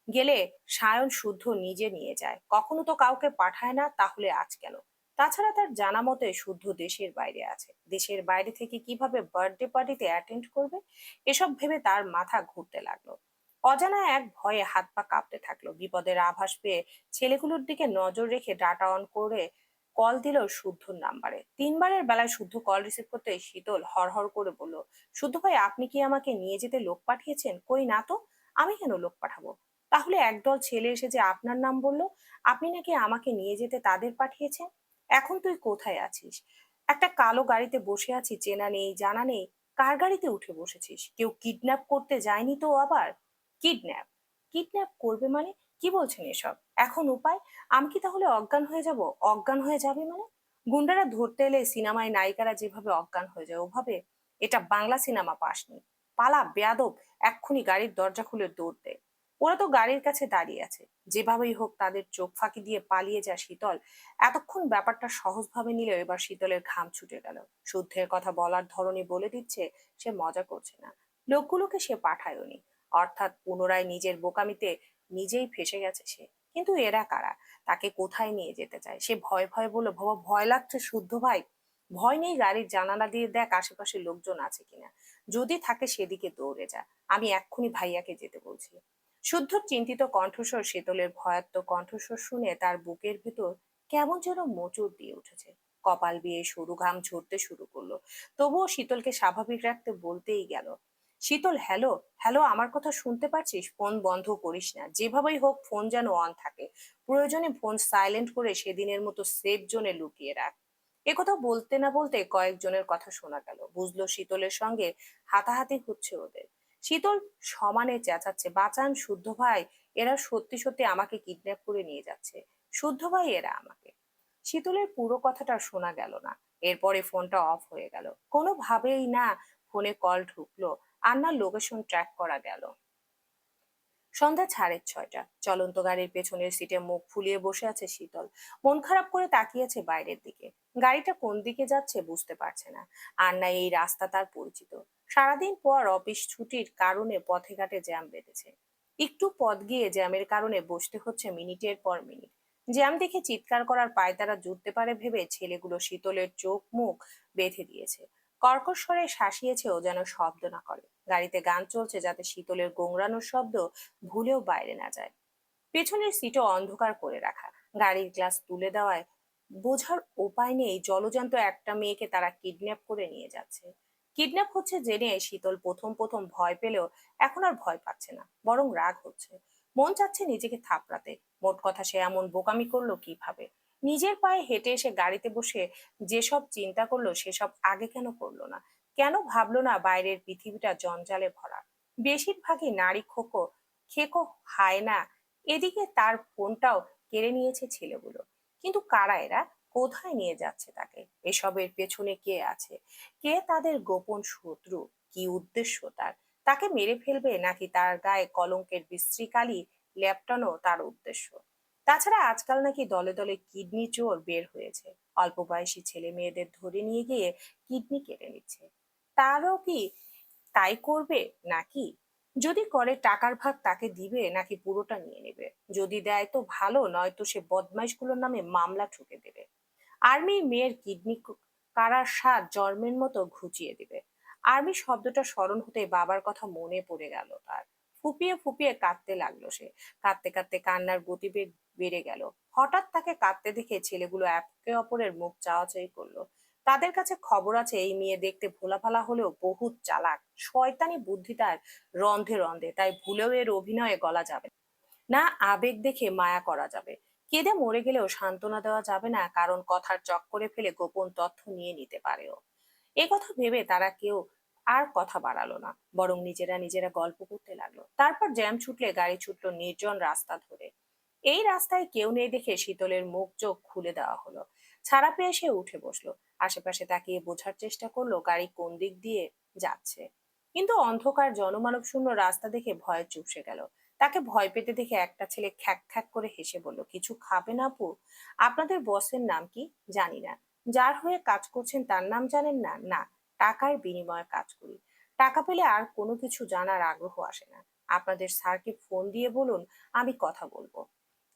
গেলে সায়ন শুদ্ধ নিজে নিয়ে যায়, কখনো তো কাউকে পাঠায় না, তাহলে আজ কেন? তাছাড়া তার জানা মতে শুদ্ধ দেশের বাইরে আছে। দেশের বাইরে থেকে কিভাবে বার্থডে পার্টিতে অ্যাটেন্ড করবে? এসব ভেবে তার মাথা ঘুরতে লাগলো। অজানা এক ভয়ে হাত পা কাঁপতে থাকলো। বিপদের আভাস পেয়ে ছেলেগুলোর দিকে নজর রেখে ডাটা অন করে কল দিল শুদ্ধর নাম্বারে। 3বারের বেলায় শুদ্ধ কল রিসিভ করতে শীতল হড়হড় করে বলল, শুদ্ধ ভাই আপনি কি আমাকে নিয়ে যেতে লোক পাঠিয়েছেন? কই না তো। আমি কেন লোক পাঠাবো? তাহলে একদল ছেলে এসে যে আপনার নাম বলল, আপনি নাকি আমাকে নিয়ে যেতে তাদের পাঠিয়েছেন। এখন তুই কোথায় আছিস? একটা কালো গাড়িতে বসে আছি, চেনা নেই জানা নেই। কার গাড়িতে উঠে বসেছিস? কেউ কিডন্যাপ করতে যায়নি তো আবার? কিডন্যাপ? কিডন্যাপ করবে মানে? কি বলছেন এসব? এখন উপায়? আমি কি তাহলে অজ্ঞান হয়ে যাব? অজ্ঞান হয়ে যাবে মানে? গুন্ডারা ধরতে এলে সিনেমায় নায়িকারা যেভাবে অজ্ঞান হয়ে যায় ওভাবে? এটা বাংলা সিনেমা পাসনি। পালা বেয়াদব, এক্ষুনি গাড়ির দরজা খুলে দৌড় দে। ওরা তো গাড়ির কাছে দাঁড়িয়ে আছে। যেভাবেই হোক তাদের চোখ ফাঁকি দিয়ে পালিয়ে যা শীতল। এতক্ষণ ব্যাপারটা সহজভাবে নিলেও এবার শীতলের ঘাম ছুটে গেল। শুদ্ধের কথা বলার ধরনই বলে দিচ্ছে সে মজা করছে না। লোকগুলোকে সে পাঠায়নি। অর্থাৎ পুনরায় নিজের বোকামিতে নিজেই ফেসে গেছে সে। কিন্তু এরা কারা? তাকে কোথায় নিয়ে যেতে চায়? সে ভয় ভয় বলল, বাবা ভয় লাগছে শুদ্ধ ভাই। ভয় নেই, গাড়ির জানালা দিয়ে দেখ আশেপাশে লোকজন আছে কিনা। যদি থাকে সেদিকে দৌড়ে যা। আমি এক্ষুনি ভাইয়াকে যেতে বলছি। শুদ্ধর চিন্তিত কণ্ঠস্বর শীতলের ভয়াত্মক কণ্ঠস্বর শুনে তার বুকের ভিতর কেমন যেন মোচড় দিয়ে উঠেছে। কপাল বেয়ে সরু ঘাম ঝরতে শুরু করলো। তবুও শীতলকে স্বাভাবিক রাখতে বলতেই গেল, শীতল হ্যালো, হ্যালো আমার কথা শুনতে পাচ্ছিস? ফোন বন্ধ করিস না, যেভাবেই হোক ফোন যেন অন থাকে। প্রয়োজনে ফোন সাইলেন্ট করে সেদিনের মতো সেফ জোনে লুকিয়ে রাখ। একথা বলতে না বলতে কয়েকজনের কথা শোনা গেল। বুঝলো শীতলের সঙ্গে হাতাহাতি হচ্ছে ওদের। শীতল সমানে চেঁচাচ্ছে, বাঁচান শুদ্ধ ভাই, এরা সত্যি সত্যি আমাকে কিডন্যাপ করে নিয়ে যাচ্ছে। শুদ্ধ ভাই এরা আমাকে। শীতলের পুরো কথাটা শোনা গেল না। এরপরে ফোনটা অফ হয়ে গেল। কোনোভাবেই না ফোনে কল ঢুকলো আর না লোকেশন ট্র্যাক করা গেল। সন্ধ্যা 6:30। চলন্ত গাড়ির পেছনের সিটে মুখ ফুলিয়ে বসে আছে শীতল। মন খারাপ করে তাকিয়েছে বাইরের দিকে। গাড়িটা কোন দিকে যাচ্ছে বুঝতে পারছে না। আর না এই রাস্তা তার পরিচিত। সারাদিন পর অফিস ছুটির কারণে পথে ঘাটে জ্যাম বেঁধেছে। একটু পথ গিয়ে জ্যামের কারণে বসতে হচ্ছে মিনিটের পর মিনিট। জ্যাম দেখে চিৎকার করার পায়তারা জুটতে পারে ভেবে ছেলেগুলো শীতলের চোখ মুখ বেঁধে দিয়েছে। কর্কশ স্বরে শাসিয়েছে ও যেন শব্দ না করে। গাড়িতে গান চলছে যাতে শীতলের গোংরানোর শব্দ ভুলেও বাইরে না যায়। পেছনের সিটও অন্ধকার করে রাখা। গাড়ির গ্লাস তুলে দেওয়ায় বোঝার উপায় নেই জলজান্ত একটা মেয়েকে তারা কিডন্যাপ করে নিয়ে যাচ্ছে। কিডন্যাপ হচ্ছে জেনে শীতল প্রথম প্রথম ভয় পেলেও এখন আর ভয় পাচ্ছে না, বরং রাগ হচ্ছে। মন চাচ্ছে নিজেকে থাপড়াতে। মোট কথা সে এমন বোকামি করলো কিভাবে? নিজের পায়ে হেঁটে এসে গাড়িতে বসে যেসব চিন্তা করলো সেসব আগে কেন করলো না? কেন ভাবলো না বাইরের পৃথিবীটা জঞ্জালে ভরা? বেশিরভাগই নারী খেকো হায়না। এদিকে তার ফোনটাও কেড়ে নিয়েছে ছেলেগুলো। কিন্তু কারা এরা? কোথায় নিয়ে যাচ্ছে তাকে? এসবের পেছনে কে আছে? কে তাদের গোপন শত্রু? কি উদ্দেশ্য তার? তাকে মেরে ফেলবে নাকি তার গায়ে কলঙ্কের বিশ্রী কালি লেপটানো তার উদ্দেশ্য? তাছাড়া আজকাল নাকি দলে দলে কিডনি চোর বের হয়েছে। অল্প বয়সী ছেলে মেয়েদের ধরে নিয়ে গিয়ে কিডনি কেড়ে নিচ্ছে। তারও কি তাই করবে নাকি? যদি করে টাকার ভাগ তাকে দিবে নাকি পুরোটা নিয়ে নেবে? যদি দেয় তো ভালো, নয়তো সে বদমাইশগুলোর নামে মামলা ঠুকে দেবে। আর্মি মেয়ের কিডনি কারার স্বাদ জন্মের মতো ঘুচিয়ে দিবে। আর্মি শব্দটা স্মরণ হতে বাবার কথা মনে পড়ে গেল তার। ফুপিয়ে ফুপিয়ে কাঁদতে লাগলো সে। কাঁদতে কাঁদতে কান্নার গতিবেগ বেড়ে গেল। হঠাৎ তাকে কাঁদতে দেখে ছেলেগুলো একে অপরের মুখ চাওয়াচাই করলো। তাদের কাছে খবর আছে এই মেয়ে দেখতে ভোলাভালা হলেও বহুত চালাক। শয়তানি বুদ্ধি তার রন্ধে রন্ধে, তাই ভুলেও এর অভিনয়ে গলা যাবে না। আবেগ দেখে মায়া করা যাবে, কেঁদে মরে গেলেও সান্ত্বনা দেওয়া যাবে না, কারণ কথার চক্করে ফেলে গোপন তথ্য নিয়ে নিতে পারেও। এ কথা ভেবে তারা কেউ আর কথা বাড়ালো না, বরং নিজেরা নিজেরা গল্প করতে লাগলো। তারপর জ্যাম ছুটলে গাড়ি ছুটলো নির্জন রাস্তা ধরে। এই রাস্তায় কেউ নেই দেখে শীতলের মুখ চোখ খুলে দেওয়া হলো। ছাড়া পেয়ে সে উঠে বসলো। আশেপাশে তাকিয়ে বোঝার চেষ্টা করলো গাড়ি কোন দিক দিয়ে যাচ্ছে। কিন্তু অন্ধকার জনমানব শূন্য রাস্তা দেখে ভয়ে চুপসে গেল। তাকে ভয় পেতে দেখে একটা ছেলে খ্যাক খ্যাক করে হেসে বলল, কিছু খাবেন আপু? আপনাদের বসের নাম কি? জানি না। যার হয়ে কাজ করছেন তার নাম জানেন না? না, টাকার বিনিময়ে কাজ করি। টাকা পেলে আর কোনো কিছু জানার আগ্রহ আসে না। আপনাদের স্যারকে ফোন দিয়ে বলুন আমি কথা বলবো।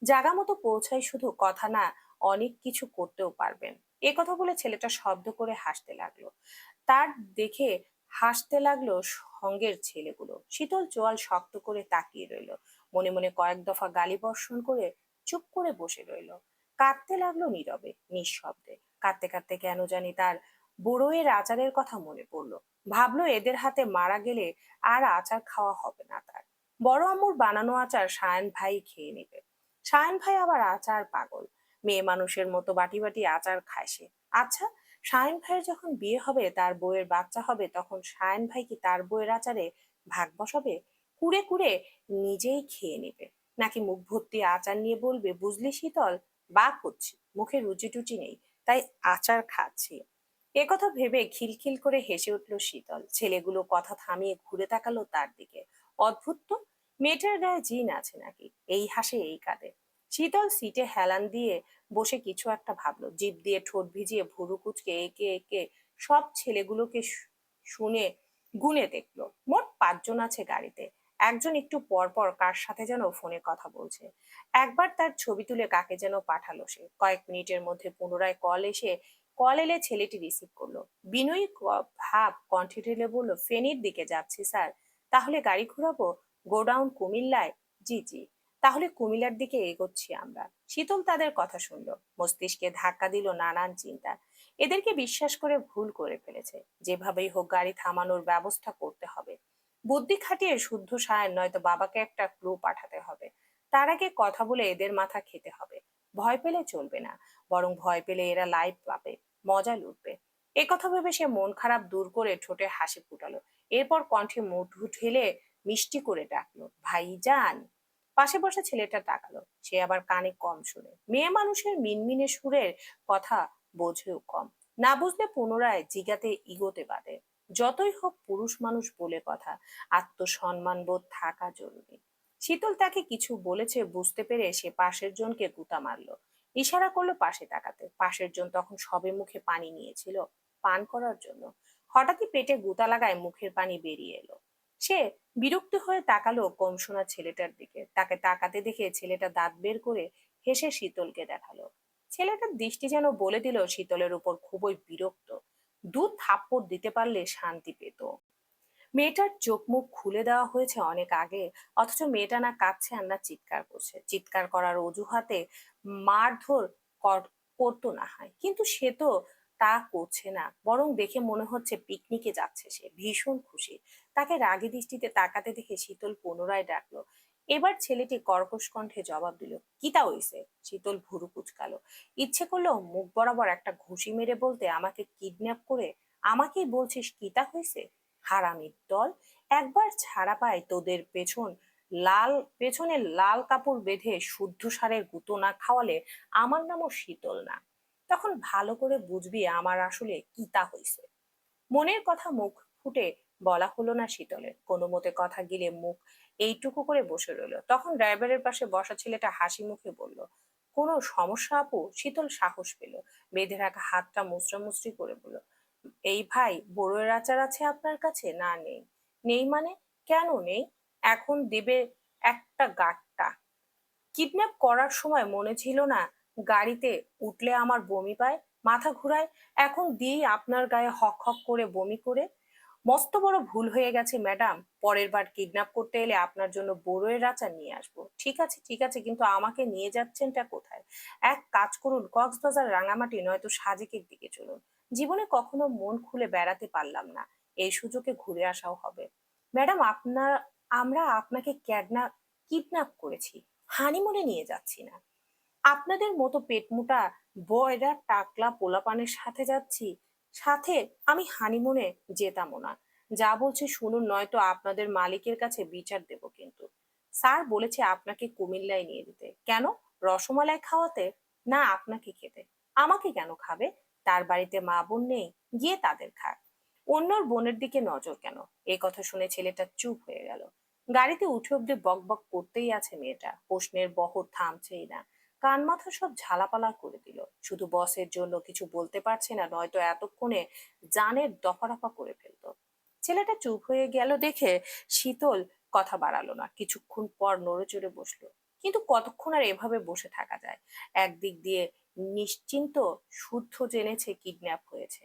জাগা মতো পৌঁছাই, শুধু কথা না, অনেক কিছু করতেও পারবেন। এ কথা বলে ছেলেটা শব্দ করে হাসতে লাগলো। তার দেখে হাসতে লাগলো সঙ্গের ছেলেগুলো। শীতল চোয়াল শক্ত করে তাকিয়ে রইল। মনে মনে কয়েক দফা গালি বর্ষণ করে চুপ করে বসে রইল। কাঁদতে লাগলো নীরবে নিঃশব্দে। কাঁদতে কাঁদতে কেন জানি তার বড়োয়ের আচারের কথা মনে পড়লো। ভাবলো এদের হাতে মারা গেলে আর আচার খাওয়া হবে না তার। বড় আম্মুর বানানো আচার সায়ন ভাই খেয়ে নেবে। সায়ন ভাই আবার আচার পাগল। মেয়ে মানুষের মতো বাটি বাটি আচার খায় সে। আচ্ছা, সায়ন ভাইয়ের যখন বিয়ে হবে, তার বউয়ের বাচ্চা হবে, তখন সায়ন ভাই কি তার বউয়ের আচারে ভাগ বসাবে? কুড়ে কুড়ে নিজেই খেয়ে নেবে, নাকি মুখ ভর্তি আচার নিয়ে বলবে, বুঝলি শীতল, বা করছি, মুখে রুচি টুচি নেই, তাই আচার খাচ্ছি। একথা ভেবে খিলখিল করে হেসে উঠল শীতল। ছেলেগুলো কথা থামিয়ে ঘুরে তাকালো তার দিকে। অদ্ভুত তো, মেয়েটার গায়ে জিন আছে নাকি, এই হাসে এই কাঁদে। শীতল সিটে হেলান দিয়ে বসে কিছু একটা ভাবলো। জিভ দিয়ে ঠোঁট ভিজিয়ে ভুরু কুচকে একে একে সব ছেলেগুলোকে শুনে গুনে দেখলো। মোট 5 জন আছে গাড়িতে। একজন একটু পর পর কার সাথে যেন ফোনে কথা বলছে। একবার তার ছবি তুলে কাকে যেন পাঠালো সে। কয়েক মিনিটের মধ্যে পুনরায় কল এলে ছেলেটি রিসিভ করলো। বিনয়ী ভাব কণ্ঠে ঢেলে বলল, ফেনীর দিকে যাচ্ছি স্যার। তাহলে গাড়ি ঘোরাবো? গোডাউন কুমিল্লায়? জি জি। তাহলে কুমিল্লার দিকে এগোচ্ছি আমরা। শীতল তাদের কথা শুনলো। মস্তিষ্কে ধাক্কা দিল নানান চিন্তা। এদেরকে বিশ্বাস করে ভুল করে ফেলেছে। যেভাবেই হোক গাড়ি থামানোর ব্যবস্থা করতে হবে। বুদ্ধি খাটিয়ে শুদ্ধ সায়ন নয়তো বাবাকে একটা ক্লু পাঠাতে হবে। তার আগে কথা বলে এদের মাথা খেতে হবে। ভয় পেলে চলবে না, বরং ভয় পেলে এরা লাইফ পাবে, মজা লুটবে। এ কথা ভেবে সে মন খারাপ দূর করে ঠোঁটে হাসি ফুটালো। এরপর কণ্ঠে মধু ঢেলে মিষ্টি করে ডাকলো, ভাইজান। পাশে বসা ছেলেটা তাকালো। সে আবার কানে কম শুনে। মেয়ে মানুষের মিনমিনে সুরের কথা বোঝেও কম। না বুঝলে পুনরায় জিগাতে ইগোতে বাদে। যতই হোক পুরুষ মানুষ বলে কথা, আত্মসম্মান বোধ থাকা জরুরি। শীতল তাকে কিছু বলেছে বুঝতে পেরে সে পাশের জনকে গুতা মারলো। ইশারা করলো পাশে তাকাতে। পাশের জন তখন সবে মুখে পানি নিয়েছিল পান করার জন্য। হঠাৎই পেটে গুতা লাগায় মুখের পানি বেরিয়ে এলো। সে বিরক্ত হয়ে তাকালো কমসোনা ছেলেটার দিকে। তাকে তাকাতে দেখে ছেলেটা দাঁত বের করে হেসে শীতলকে দেখালো। ছেলেটার দৃষ্টি যেন বলে দিল শীতলের উপর খুবই বিরক্ত। দু থাপ্পড় দিতে পারলে শান্তি পেত। মেয়েটার চোখ মুখ খুলে দেওয়া হয়েছে অনেক আগে, অথচ মেয়েটা না কাঁদছে আর না চিৎকার করছে। চিৎকার করার অজুহাতে মারধর করতো না হয়, কিন্তু সে তো তা করছে না, বরং দেখে মনে হচ্ছে পিকনিকে যাচ্ছে সে। ভীষণ খুশি। তাকে রাগী দৃষ্টিতে তাকাতে দেখে শীতল পুনরায় ডাকলো। এবার ছেলেটি কর্কশ কণ্ঠে জবাব দিল, কিতা হইছে? শীতল ভুরু কুচকালো। ইচ্ছে করলো মুখ বরাবর একটা ঘুষি মেরে বলতে, আমাকে কিডন্যাপ করে আমাকেই বলছিস কিতা হয়েছে? হারামির দল, একবার ছাড়া পায় তোদের পেছন লাল পেছনে লাল কাপড় বেঁধে শুদ্ধ সারের গুঁতো না খাওয়ালে আমার নামও শীতল না। তখন ভালো করে বুঝবি আমার আসলে কিতা হইছে। মনের কথা মুখ ফুটে বলা হলো না শীতলের, কোনো মতে কথা গিলে মুখ এইটুকু করে বসে রইল। তখন ড্রাইভারের পাশে বসা ছেলেটা হাসি মুখে বলল, কোনো সমস্যা আপু? শীতল সাহস পেল, বেঁধে রাখা হাতটা মুচড়ামুচড়ি করে বলল, এই ভাই, বড়ুয়ের আচার আছে আপনার কাছে? না, নেই। নেই মানে? কেন নেই? এখন দিবে একটা গাঁটটা। কিডন্যাপ করার সময় মনে ছিল না গাড়িতে উঠলে আমার বমি পায়, মাথা ঘুরায়? এখন দিই আপনার গায়ে হক হক করে বমি করে। মস্ত বড় ভুল হয়ে গেছে ম্যাডাম, পরের বার কিডন্যাপ করতে এলে আপনার জন্য বড়ইয়ের আচার নিয়ে আসবো। ঠিক আছে ঠিক আছে, কিন্তু আমাকে নিয়ে যাচ্ছেনটা কোথায়? এক কাজ করুন, কক্সবাজার, রাঙামাটি নয়তো সাজেকের দিকে চলুন। জীবনে কখনো মন খুলে বেড়াতে পারলাম না, এই সুযোগে ঘুরে আসাও হবে। ম্যাডাম, আমরা আপনাকে কিডন্যাপ করেছি, হানিমুনে নিয়ে যাচ্ছি না। আপনাদের মতো পেটমোটা বয়রা টাকলা পোলাপানের সাথে যাচ্ছি। সাথে আমি হানিমুনে যেতামও না। যা বলছি শুনুন, নয়তো আপনাদের মালিকের কাছে বিচার দেব কিন্তু। স্যার বলেছে আপনাকে কুমিল্লায় নিয়ে যেতে। কেন? রসমালাই খাওয়াতে? না, আপনাকে খেতে। আমাকে কেন খাবে? তার বাড়িতে মা বোন নেই, গিয়ে তাদের খাক। অন্যর বোনের দিকে নজর কেন? এই কথা শুনে ছেলেটা চুপ হয়ে গেল। গাড়িতে উঠে অব্দি বক বক করতেই আছে মেয়েটা, প্রশ্নের বহর থামছেই না। কান মাথা সব ঝালাপালা করে দিল, শুধু বসের জন্য কিছু বলতে পারছে না, নয়তো এতক্ষণে জানের দফারফা করে ফেলতো। ছেলেটা চুপ হয়ে গেল দেখে শীতল কথা বাড়ালো না, কিছুক্ষণ পর নড়ে চড়ে বসলো। কিন্তু কতক্ষণ আর এভাবে বসে থাকা যায়? একদিক দিয়ে নিশ্চিন্ত, শুদ্ধ জেনেছে কিডন্যাপ হয়েছে,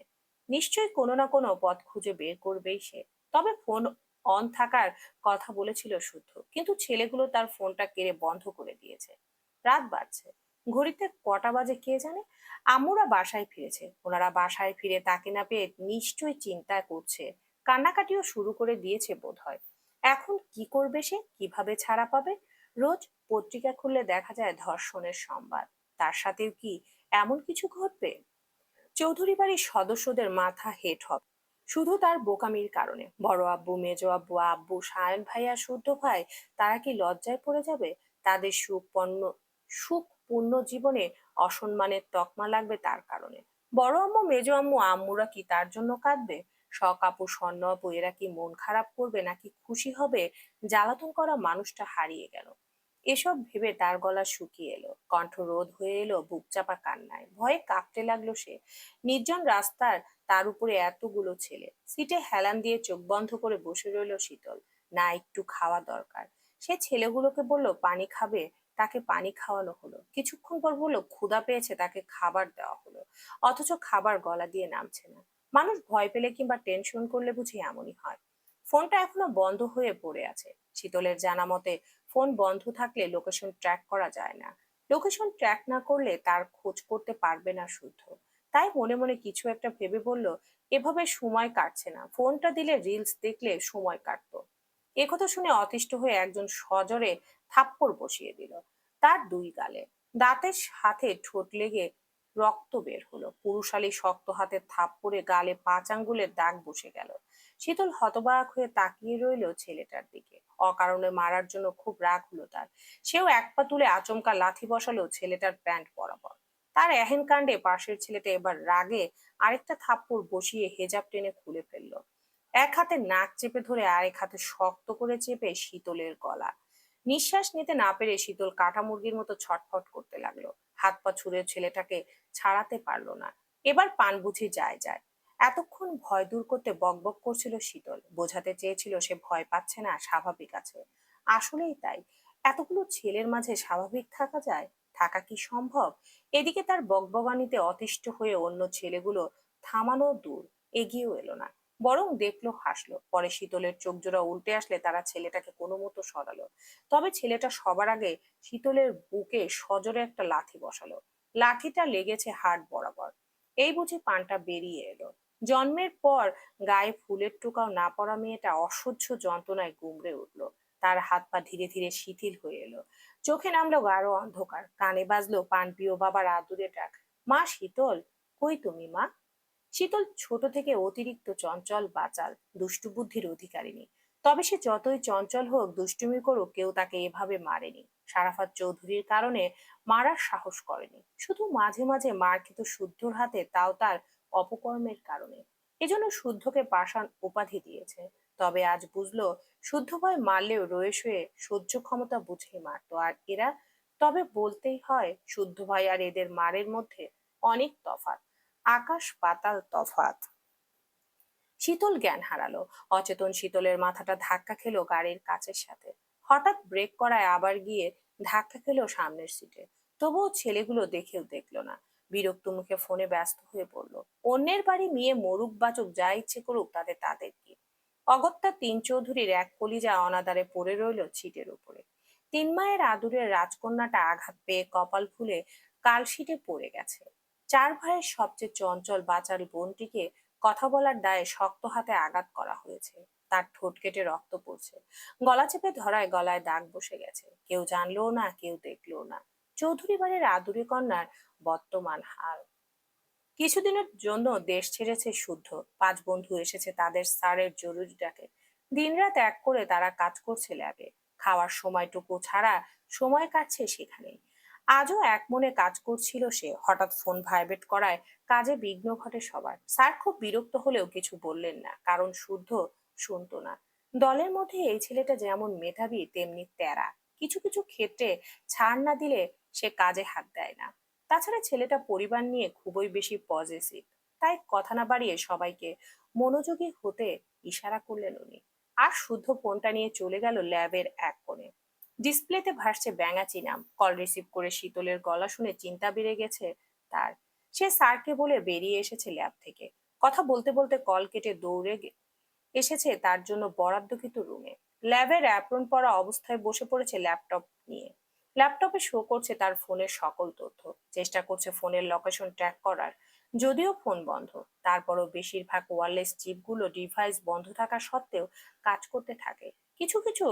নিশ্চয়ই কোনো না কোনো পথ খুঁজে বের করবেই সে। তবে ফোন অন থাকার কথা বলেছিল শুদ্ধ, কিন্তু ছেলেগুলো তার ফোনটা কেড়ে বন্ধ করে দিয়েছে। রাত বাড়ছে, ঘড়িতে কটা বাজে কে জানে। আম্মুরা বাসায় ফিরেছে, ওনারা বাসায় ফিরে তাকে না পেয়ে নিশ্চয়ই চিন্তা করছে, কান্নাকাটিও শুরু করে দিয়েছে বোধহয়। এখন কি করবে সে, কিভাবে ছাড়া পাবে? রোজ পত্রিকা খুললে দেখা যায় ধর্ষণের সংবাদ, তার সাথেও কি এমন কিছু ঘটবে? চৌধুরী বাড়ির সদস্যদের মাথা হেট হবে শুধু তার বোকামির কারণে। বড় আব্বু, মেজো আব্বু, আব্বু, সায়ন ভাই আর শুদ্ধ ভাই, তারা কি লজ্জায় পড়ে যাবে? তাদের সুখ পূর্ণ জীবনে অসম্মানের তকমা লাগবে তার কারণে। বড় আম্মু, মেজো আম্মু, আম্মুরা কি তার জন্য কাঁদবে? শখ আপু, স্বর্ণ আপু, এরা কি মন খারাপ করবে নাকি খুশি হবে জ্বালাতন করা মানুষটা হারিয়ে গেল? এসব ভেবে তার গলা শুকিয়ে এলো, কণ্ঠ রোধ হয়ে এলো বুক চাপা কান্নায়। ভয়ে কাঁপতে লাগলো সে। নির্জন রাস্তার, তার উপরে এতগুলো ছেলে। সিটে হেলান দিয়ে চোখ বন্ধ করে বসে রইল শীতল। না, একটু খাওয়া দরকার। সে ছেলেগুলোকে বলল পানি খাবে, তাকে পানি খাওয়ানো হলো। কিছুক্ষণ পর বললো ক্ষুধা পেয়েছে, তাকে খাবার দেওয়া হলো। অথচ খাবার গলা দিয়ে নামছে না। মানুষ ভয় পেলে কিংবা টেনশন করলে বুঝি এমনই হয়। ফোনটা এখনো বন্ধ হয়ে পড়ে আছে। শীতলের জানা মতে ফোন বন্ধ থাকলে লোকেশন ট্র্যাক করা যায় না। লোকেশন ট্র্যাক না করলে তার খোঁজ করতে পারবে না শুদ্ধ। তাই মনে মনে কিছু একটা ভেবে বলল, এভাবে সময় কাটছে না, ফোনটা দিলে রিলস দেখলে সময় কাটতো। একথা শুনে অতিষ্ঠ হয়ে একজন সজোরে থাপ্পড় বসিয়ে দিল তার দুই গালে। দাঁতের সাথে ঠোঁট লেগে রক্ত বের হলো। পুরুষালী শক্ত হাতের থাপ্পড়ে গালে 5 আঙ্গুলের দাগ বসে গেল। শীতল হতবাক হয়ে তাকিয়ে রইল ছেলেটার দিকে। অকারণে মারার জন্য খুব রাগ হলো তার। সেও এক পা তুলে আচমকা লাথি বসালো ছেলেটার প্যান্ট বরাবর। তার এহেন কাণ্ডে পাশের ছেলেটা এবার রাগে আরেকটা থাপ্পড় বসিয়ে হেজাব টেনে খুলে ফেললো। এক হাতে নাক চেপে ধরে আরেক হাতে শক্ত করে চেপে শীতলের গলা। নিঃশ্বাস নিতে না পেরে শীতল কাটা মুরগির মতো ছটফট করতে লাগলো। হাত পা ছুঁড়ে ছেলেটাকে ছাড়াতে পারলো না। এবার পান বুঝি যায় যায়। এতক্ষণ ভয় দূর করতে বকবক করছিল শীতল, বোঝাতে চেয়েছিল সে ভয় পাচ্ছে না, স্বাভাবিক আছে। আসলেই তাই। এতগুলো ছেলের মাঝে স্বাভাবিক থাকা যায়? থাকা কি সম্ভব? এদিকে তার বকবকানিতে অতিষ্ঠ হয়ে অন্য ছেলেগুলো থামানো দূর, এগিয়েও এলো না, বরং দেখলো, হাসলো। পরে শীতলের চোখ জোড়া উল্টে আসলে তারা ছেলেটাকে কোনো মতো সরালো। তবে ছেলেটা সবার আগে শীতলের বুকে সজোরে একটা লাথি বসালো। লাঠিটা লেগেছে হাড় বরাবর। এই বুঝি পানটা বেরিয়ে এলো। জন্মের পর গায়ে ফুলের টোকাও না পড়া মেয়েটা অসহ্য যন্ত্রণায় গুমড়ে উঠলো। তার হাত পা ধীরে ধীরে শিথিল হয়ে এলো। চোখে নামলো গাঢ় অন্ধকার, কানে বাজলো পানপ্রিয় বাবার আদুরে ডাক, মা শীতল, কই তুমি মা? শীতল ছোট থেকে অতিরিক্ত চঞ্চল, বাচাল, দুষ্টু বুদ্ধির অধিকারিণী। তবে সে যতই চঞ্চল হোক, দুষ্টুমি করুক, কেউ তাকে এভাবে মারেনি। সারাফাত চৌধুরীর কারণে মারার সাহস করেনি, শুধু মাঝে মাঝে মার খেত শুদ্ধর হাতে, তাও তার অপকর্মের কারণে। এজন্য শুদ্ধকে পাষাণ উপাধি দিয়েছে। তবে আজ বুঝলো, শুদ্ধ ভয় মারলেও রয়ে শুয়ে সহ্য ক্ষমতা বুঝেই মারতো আর এরা। তবে বলতেই হয়, শুদ্ধ ভয় আর এদের মারের মধ্যে অনেক তফাৎ, আকাশ পাতাল তফাৎ। শীতল জ্ঞান হারালো। অচেতন শীতলের মাথাটা ধাক্কা খেলো গাড়ির কাচের সাথে। হঠাৎ ব্রেক করায় আবার গিয়ে ধাক্কা খেলো সামনের সিটে। তবুও ছেলেগুলো দেখেও দেখলো না। বিরক্ত মুখে ফোনে ব্যস্ত হয়ে পড়লো। অন্যের বাড়ি মেয়ে মরুক বাচুক, যা ইচ্ছে করুক, তাদের কি। অগত্যা তিন চৌধুরীর এক কলিজা অনাদারে পড়ে রইল ছিটের উপরে। তিন মায়ের আদুরের রাজকন্যাটা আঘাত পেয়ে কপাল ফুলে কালশিটে পড়ে গেছে। চার ভাইয়ের সবচেয়ে চঞ্চল বাচাল বোনটিকে কথা বলার দায়ে শক্ত হাতে আঘাত করা হয়েছে। তার ঠোঁট কেটে রক্ত পড়ছে। গলা চেপে ধরায় গলায় দাগ বসে গেছে। কেউ জানলোও না, কেউ দেখলোও না। চৌধুরী বাড়ির আদুরে কন্যার বর্তমান হাল। কিছুদিনের জন্য দেশ ছেড়েছে শুদ্ধ। পাঁচ বন্ধু এসেছে তাদের স্যারের জরুরি ডাকে। দিনরাত এক করে তারা কাজ করছে ল্যাবে। খাওয়ার সময়টুকু ছাড়া সময় কাটছে সেখানেই। আজও এক মনে কাজ করছিল সে। হঠাৎ ফোন ভাইব্রেট করায় কাজে বিঘ্ন ঘটে সবার। স্যার খুব বিরক্ত হলেও কিছু বললেন না, কারণ শুদ্ধ শুনতো না। দলের মধ্যে এই ছেলেটা যেমন মেধাবী, তেমনি তেরা। কিছু কিছু ক্ষেত্রে ছাড় না দিলে সে কাজে হাত দেয় না। তাছাড়া ছেলেটা পরিবার নিয়ে খুবই বেশি পজিটিভ। তাই কথা না বাড়িয়ে সবাইকে মনোযোগী হতে ইশারা করলেন উনি। আর শুদ্ধ ফোনটা নিয়ে চলে গেল ল্যাবের এক কোণে। ডিসপ্লেতে ভাসছে ব্যাঙাচি নাম। কল রিসিভ করে শীতলের গলা শুনে চিন্তা বেড়ে গেছে তার। সে স্যারকে বলে বেরিয়ে এসেছে ল্যাব থেকে। কথা বলতে বলতে কল কেটে দৌড়ে এসেছে তার জন্য বরাদ্দকৃত রুমে। ল্যাবের অ্যাপ্রন পরা অবস্থায় বসে পড়েছে ল্যাপটপ নিয়ে। ল্যাপটপে শো করছে তার ফোনের সকল তথ্য। চেষ্টা করছে ফোনের লোকেশন ট্র্যাক করার, যদিও ফোন বন্ধ। তারপরও বেশিরভাগ ওয়্যারলেস চিপগুলো ডিভাইস বন্ধ থাকা সত্ত্বেও কাজ করতে থাকে। কিছু কিছু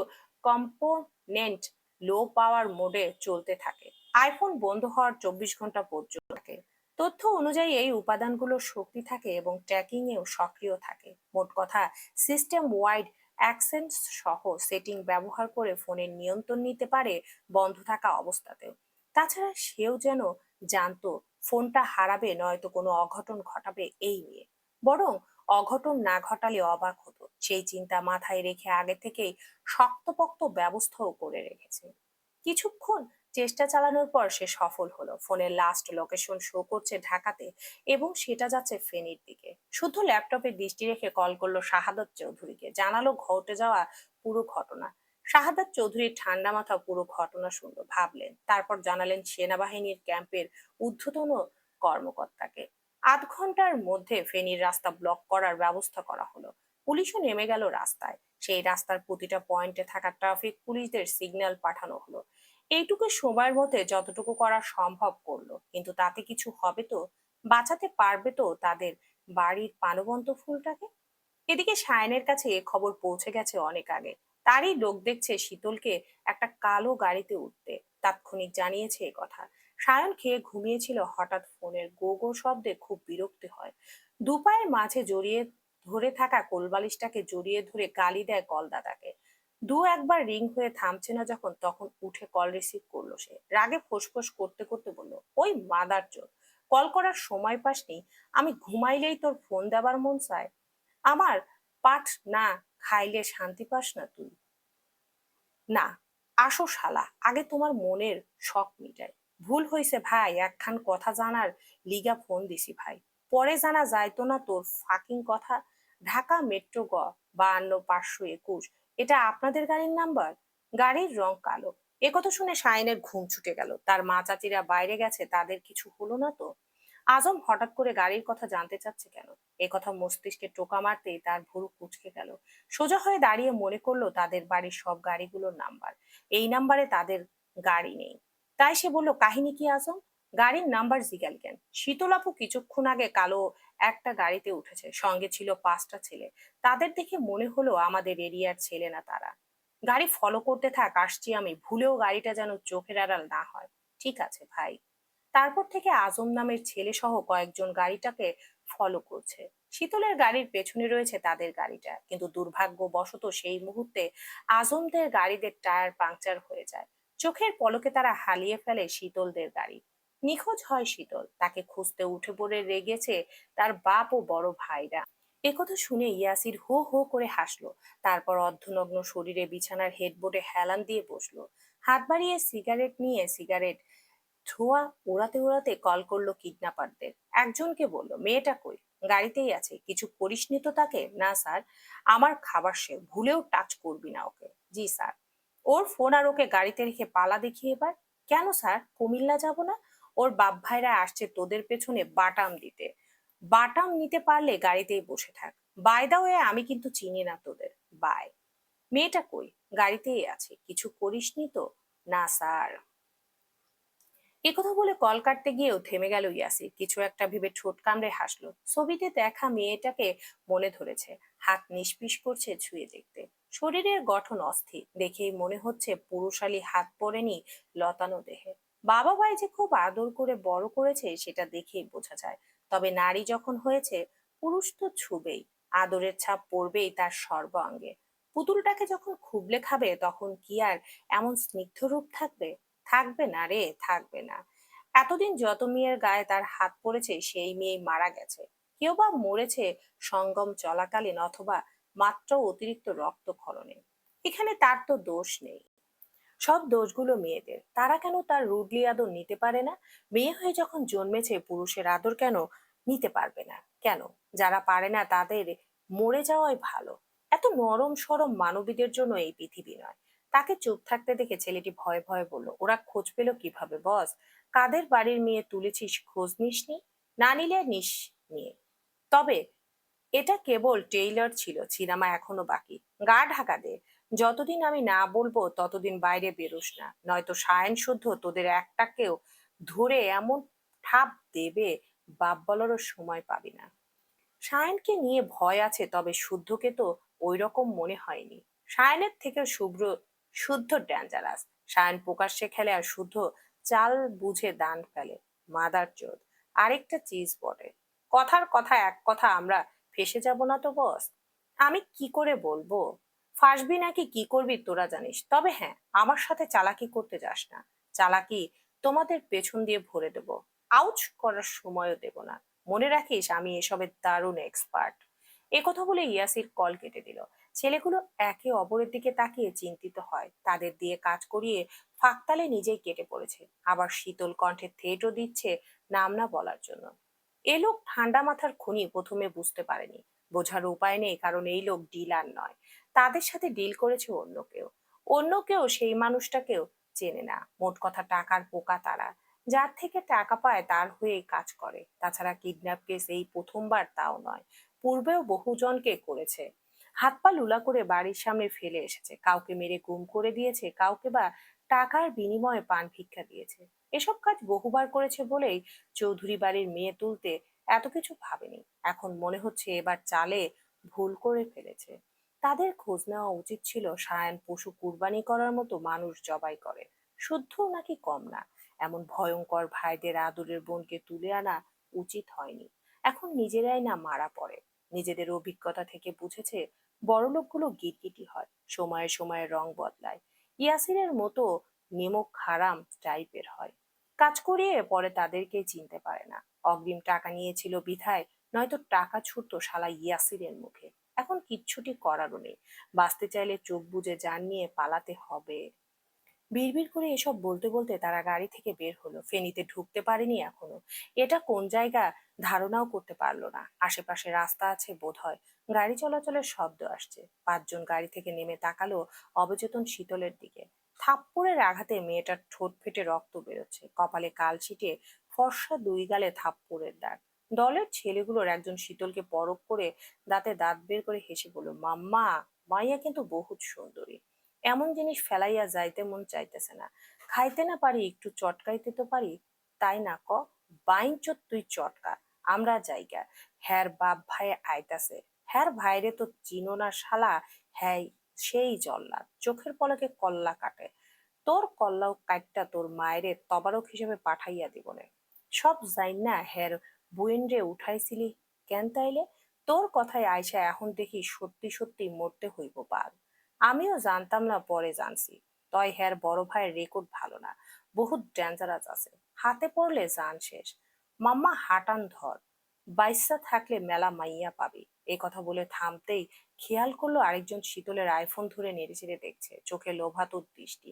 কম্পোনেন্ট লো পাওয়ার মোডে চলতে থাকে। আইফোন বন্ধ হওয়ার 24 ঘন্টা পর্যন্ত থাকে। তথ্য অনুযায়ী এই উপাদানগুলোর শক্তি থাকে এবং ট্র্যাকিং এও সক্রিয় থাকে। মোট কথা, সিস্টেম ওয়াইড অ্যাক্সেস সহ সেটিং ব্যবহার করে ফোনের নিয়ন্ত্রণ নিতে পারে বন্ধ থাকা অবস্থাতেও। তাছাড়া সেও যেন জানতো ফোনটা হারাবে, নয়তো কোনো অঘটন ঘটাবে এই নিয়ে। বরং অঘটন না ঘটালে অবাক হতো, সেই চিন্তা মাথায় রেখে আগে থেকেই শক্তপোক্ত ব্যবস্থাও করে রেখেছে। কিছুক্ষণ চেষ্টা চালানোর পর সে সফল হলো। ফোনের লাস্ট লোকেশন শো করছে ঢাকাতে এবং সেটা যাচ্ছে ফেনীর দিকে। শুধু ল্যাপটপে দৃষ্টি রেখে কল করলো শাহাদাত চৌধুরীকে, জানালো ঘটে যাওয়া পুরো ঘটনা। শাহাদাত চৌধুরীর ঠান্ডা মাথা পুরো ঘটনা শুনলো, ভাবলেন, তারপর জানালেন সেনাবাহিনীর ক্যাম্পের ঊর্ধ্বতন কর্মকর্তাকে। 8 ঘন্টার মধ্যে ফেনীর রাস্তা ব্লক করার ব্যবস্থা করা হলো। পুলিশও নেমে গেল রাস্তায়। সেই রাস্তার প্রতিটা পয়েন্টে থাকা ট্রাফিক পুলিশদের সিগন্যাল পাঠানো হলো। এইটুকু সময়ের মধ্যে যতটুকু করা সম্ভব করলো, কিন্তু তাতে কিছু হবে তো? বাঁচাতে পারবে তো তাদের বাড়ির প্রাণবন্ত ফুলটাকে? এদিকে সায়নের কাছে এ খবর পৌঁছে গেছে অনেক আগে। তারই লোক দেখছে শীতলকে একটা কালো গাড়িতে উঠতে। তাৎক্ষণিক জানিয়েছে এ কথা। সায়ন খেয়ে ঘুমিয়েছিল। হঠাৎ ফোনের গো গো শব্দে খুব বিরক্তি হয়। দুপায়ের মাঝে জড়িয়ে ধরে থাকা কোলবালিশটাকে জড়িয়ে ধরে গালি দেয় কলদাতাকে। দু একবার রিং হয়ে থামছে না যখন, তখন উঠে কল রিসিভ করলো সে। রাগে ফোঁসফোঁস করতে করতে বলল, ওই মাদার চোদ, কল করার সময় পাসনি? আমি ঘুমাইলেই তোর ফোন দেবার মন চায়? আমার পাঠ না খাইলে শান্তি পাস না তুই? না, আসো শালা, আগে তোমার মনের শখ মিটাই। ভুল হইছে ভাই, একখান কথা জানার লিগা ফোন দিছি ভাই। পরে জানা যাইতো না তোর ফাকিং কথা। ঢাকা মেট্রো গ 52 521, এটা আপনাদের গাড়ির নাম্বার? গাড়ির রং কালো। একথা শুনে শাইনের ঘুম ছুটে গেল। তার মা চাচিরা বাইরে গেছে, তাদের কিছু হলো না তো? আজম হঠাৎ করে গাড়ির কথা জানতে চাচ্ছে কেন? একথা মস্তিষ্কে টোকা মারতেই তার ভুরু কুঁচকে গেল। সোজা হয়ে দাঁড়িয়ে মনে করলো তাদের বাড়ির সব গাড়িগুলোর নাম্বার এই নাম্বারে, তাদের গাড়ি নেই। তাই সে বলল, কাহিনী কি আজম? গাড়ির নাম্বার জিজ্ঞাল কেন? শীতল আপু কিছুক্ষণ আগে কালো একটা গাড়িতে উঠেছে, সঙ্গে ছিল 5টা ছেলে। তাদের দেখে মনে হলো আমাদের এরিয়ার ছেলে না তারা। গাড়ি ফলো করতে থাক, আসছি আমি, ভুলেও গাড়িটা যেন চোখের আড়াল না হয়। ঠিক আছে ভাই। তারপর থেকে আজম নামের ছেলে সহ কয়েকজন গাড়িটাকে ফলো করছে। শীতলের গাড়ির পেছনে রয়েছে তাদের গাড়িটা, কিন্তু দুর্ভাগ্যবশত সেই মুহূর্তে আজমদের গাড়িদের টায়ার পাংচার হয়ে যায়। চোখের পলকে তারা হারিয়ে ফেলে শীতলদের গাড়ি। নিখোঁজ হয় শীতল, তাকে খুঁজতে উঠে পড়ে রেগেছে তার বাপ ও বড় ভাইরা। একথা শুনে ইয়াসির হো হো করে হাসলো। তারপর অর্ধনগ্ন শরীরে বিছানার হেডবোর্ডে হেলান দিয়ে বসলো। হাত বাড়িয়ে সিগারেট নিয়ে সিগারেট ধোঁয়া ওড়াতে ওড়াতে কল করলো কিডন্যাপারদের। একজনকে বলল, মেয়েটা কই? গাড়িতেই আছে, কিছু করিসনি তো তাকে? না স্যার, আমার খাবার সে, ভুলেও টাচ করবি না ওকে। জি স্যার। ওর ফোন আর ওকে গাড়িতে রেখে পালা দেখি এবার। কেন স্যার, কুমিল্লা যাব না? ওর বাপ ভাইরা আসছে তোদের পেছনে বাটাম দিতে। বাটাম নিতে পারলে গাড়িতেই বসে থাক। বাই দা ওয়ে, আমি কিন্তু চিনি না তোদের। বাই। মেয়েটা কই? গাড়িতেই আছে, কিছু করিসনি তো? না স্যার। একথা বলে কল কাটতে গিয়েও থেমে গেল ইয়াসির। কিছু একটা ভেবে ঠোঁট কামড়ে হাসলো। ছবিতে দেখা মেয়েটাকে মনে ধরেছে। হাত নিষ্পিস করছে ছুঁয়ে দেখতে। শরীরের গঠন অস্থির, দেখেই মনে হচ্ছে পুরুষালী হাত পড়েনি লতানো দেহে। বাবা ভাই যে খুব আদর করে বড় করেছে সেটা দেখেই বোঝা যায়। তবে নারী যখন হয়েছে, পুরুষ তো ছুবেই, আদরের ছাপ পড়বেই তার সর্বাঙ্গে। পুতুলটাকে যখন খুবলে খাবে তখন কি আর এমন স্নিগ্ধ রূপ থাকবে? থাকবে না রে, থাকবে না। এতদিন যত মেয়ের গায়ে তার হাত পড়েছে সেই মেয়ে মারা গেছে। কেউ বা মরেছে সঙ্গম চলাকালীন, অথবা মাত্র অতিরিক্ত রক্তক্ষরণে। এখানে তার তো দোষ নেই। সব দোষগুলো মেয়েদের। তারা কেন তার রুডলি আদর নিতে পারে না? মেয়ে হয়ে যখন জন্মেছে, পুরুষের আদর কেন নিতে পারবে না? কেন? যারা পারে না তাদের মরে যাওয়াই ভালো। এত নরম সরম মানবীদের জন্য এই পৃথিবী নয়। তাকে চুপ থাকতে দেখে ছেলেটি ভয়ে ভয়ে বলল, ওরা খোঁজ পেল কিভাবে বস? কাদের বাড়ির মেয়ে তুলেছিস, খোঁজ নিসনি? না নিলে নিস নিয়ে। তবে এটা কেবল টেইলার ছিল, সিনেমা এখনো বাকি। গা ঢাকা দে। যতদিন আমি না বলবো ততদিন বাইরে বেরোস না, নয়তো সায়ন শুদ্ধ তোদের একটাকেও ধরে এমন ঠাপ দেবে, বাপ বলারও সময় পাবি না। সায়নকে নিয়ে ভয় আছে, তবে শুদ্ধকে তো ওই রকম মনে হয়নি। সায়নের থেকে শুদ্ধ ডেঞ্জারাস। সায়ন প্রকাশ্যে খেলে আর শুদ্ধ চাল বুঝে দান ফেলে। মাদার চোদ। আরেকটা চিজ বটে। কথার কথা এক কথা, আমরা ফেসে যাব না তো বস? আমি কি করে বলবো? ফাঁসবি নাকি কি করবি তোরা জানিস। তবে হ্যাঁ, আমার সাথে চালাকি করতে যাস না। চালাকি তোমাদের পেছন দিয়ে ভরে দেব। আউচ করার সময়ও দেব না। মনে রাখিস, আমি এসবের দারুণ এক্সপার্ট। কথা বলে ইয়াসির কল কেটে দিল। ছেলেগুলো একে অপরের দিকে তাকিয়ে চিন্তিত হয়। তাদের দিয়ে কাজ করিয়ে ফাঁকতালে নিজেই কেটে পড়েছে। আবার শীতল কণ্ঠে থেটও দিচ্ছে নাম না বলার জন্য। এ লোক ঠান্ডা মাথার খুনি, প্রথমে বুঝতে পারেনি। বোঝার উপায় নেই, কারণ এই লোক ডিলার নয়। তাদের সাথে ডিল করেছে অন্য কেউ। অন্য কেউ সেই মানুষটাকেও চেনে না। মোট কথা টাকার পোকা তারা। যার থেকে টাকা পায় তার হয়েই কাজ করে। তাছাড়া কিডন্যাপ কেস এই প্রথমবার তাও নয়, পূর্বেও বহুজনকে করেছে। হাত পা লুলা করে বাড়ির সামনে ফেলে এসেছে, কাউকে মেরে গুম করে দিয়েছে, কাউকে বা টাকার বিনিময়ে পান ভিক্ষা দিয়েছে। এসব কাজ বহুবার করেছে বলেই চৌধুরী বাড়ির মেয়ে তুলতে এত কিছু ভাবেনি। এখন মনে হচ্ছে এবার চালে ভুল করে ফেলেছে। তাদের খোঁজ নেওয়া উচিত ছিল। সায়ান পশু কুরবানি করার মতো মানুষ জবাই করে, শুদ্ধ নাকি কম না? এমন ভয়ঙ্কর ভাইদের আদরের বোনকে তুলে আনা উচিত হয়নি। এখন নিজেরাই না মারা পড়ে। নিজেদের অভিজ্ঞতা থেকে বুঝেছে বড়লোকগুলো গিরগিটি হয়, সময়ে সময়ে রং বদলায়। ইয়াসিরের মতো নিমক হারাম টাইপের হয়, কাজ করিয়ে পরে তাদেরকে চিনতে পারে না। অগ্রিম টাকা নিয়েছিল বিধায়, নয়তো টাকা ছুটতো শালা ইয়াসিরের মুখে। এখন কিচ্ছুটি করারও নেই। বাঁচতে চাইলে চোখ বুজে যান নিয়ে পালাতে হবে। বিড়বিড় করে এসব বলতে বলতে তারা গাড়ি থেকে বের হলো। ফেনীতে ঢুকতে পারেনি এখনো। এটা কোন জায়গা ধারণাও করতে পারলো না। আশেপাশে রাস্তা আছে বোধহয়। গাড়ি চলাচলের শব্দ আসছে। পাঁচজন গাড়ি থেকে নেমে তাকালো অবচেতন শীতলের দিকে। থাপ্পড়ের আঘাতে মেয়েটার ঠোঁট ফেটে রক্ত বেরোচ্ছে, কপালে কালশিটে ফর্সা দুই গালে থাপ্পড়ের দাগ। দলের ছেলেগুলোর একজন শীতলকে পরখ করে দাঁতে দাঁত বের করে হেসে বলল, মাম্মা, মাইয়া কিন্তু বহুত সুন্দরী। এমন জিনিস ফেলাইয়া যাইতে মন চাইতেছে না। খাইতে না পারি, একটু চটকাইতে তো পারি। তাই না ক? বাইঞ্চোদ তুই চটকা, আমরা জায়গা। হ্যার বাপ ভাই আইতাছে। হ্যার ভাইরে তো চিনো না শালা। হ্যাঁ, সেই জল্লাদ, চোখের পলকে কল্লা কাটে। তোর কল্লাও কাইটটা তোর মায়েরে তবারক হিসেবে পাঠাইয়া দিবনে। সব যাই না হ্যার বুয়েন রে উঠাইছিলি। কেন তাইলে? তোর কথায় আয়সা এখন দেখি সত্যি সত্যি মরতে হইব পাল। আমিও জানতাম না, পরে জানছি। তয় হ্যার বড় ভাইয়ের রেকর্ড ভালো না, বহুত ডেঞ্জারাস আছে, হাতে পড়লে জান শেষ। মাম্মা হাঁটান ধর, বাইসা থাকলে মেলা মাইয়া পাবি। এই কথা বলে থামতেই খেয়াল করলো আরেকজন শীতলের আইফোন ধরে নেড়েচেড়ে দেখছে, চোখে লোভাতুর দৃষ্টি।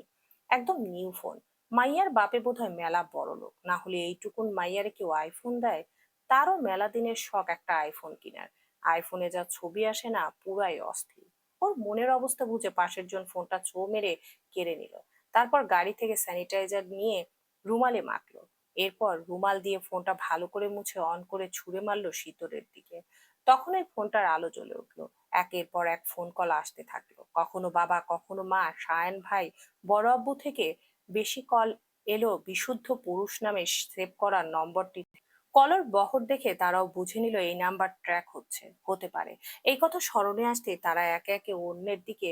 একদম নিউ ফোন। মাইয়ার বাপে বোধহয় মেলা বড় লোক, না হলে এইটুকুন মাইয়ারে কেউ আইফোন দেয়? তারও মেলা দিনের শখ একটা আইফোন কিনার। আইফোনে যা ছবি আসে না, পুরাই অস্থির। ওর মনের অবস্থা বুঝে পাশের জন ফোনটা ছো মেরে কেড়ে নিল। তারপর গাড়ি থেকে স্যানিটাইজার নিয়ে রুমালে মাখলো। এরপর রুমাল দিয়ে ফোনটা ভালো করে মুছে অন করে ছুঁড়ে মারলো শীতলের দিকে। তখনই ফোনটার আলো জ্বলে উঠলো। একের পর এক ফোন কল আসতে থাকলো, কখনো বাবা, কখনো মা, সায়ন ভাই, বড় আব্বু থেকে। বেশি কল এলো বিশুদ্ধ পুরুষ নামে সেভ করা নম্বরটি। কলার বহর দেখে তারাও বুঝে নিল এই নাম্বার ট্র্যাক হতে পারে। এই কথা স্মরণে আসতে তারা একে একে অন্যের দিকে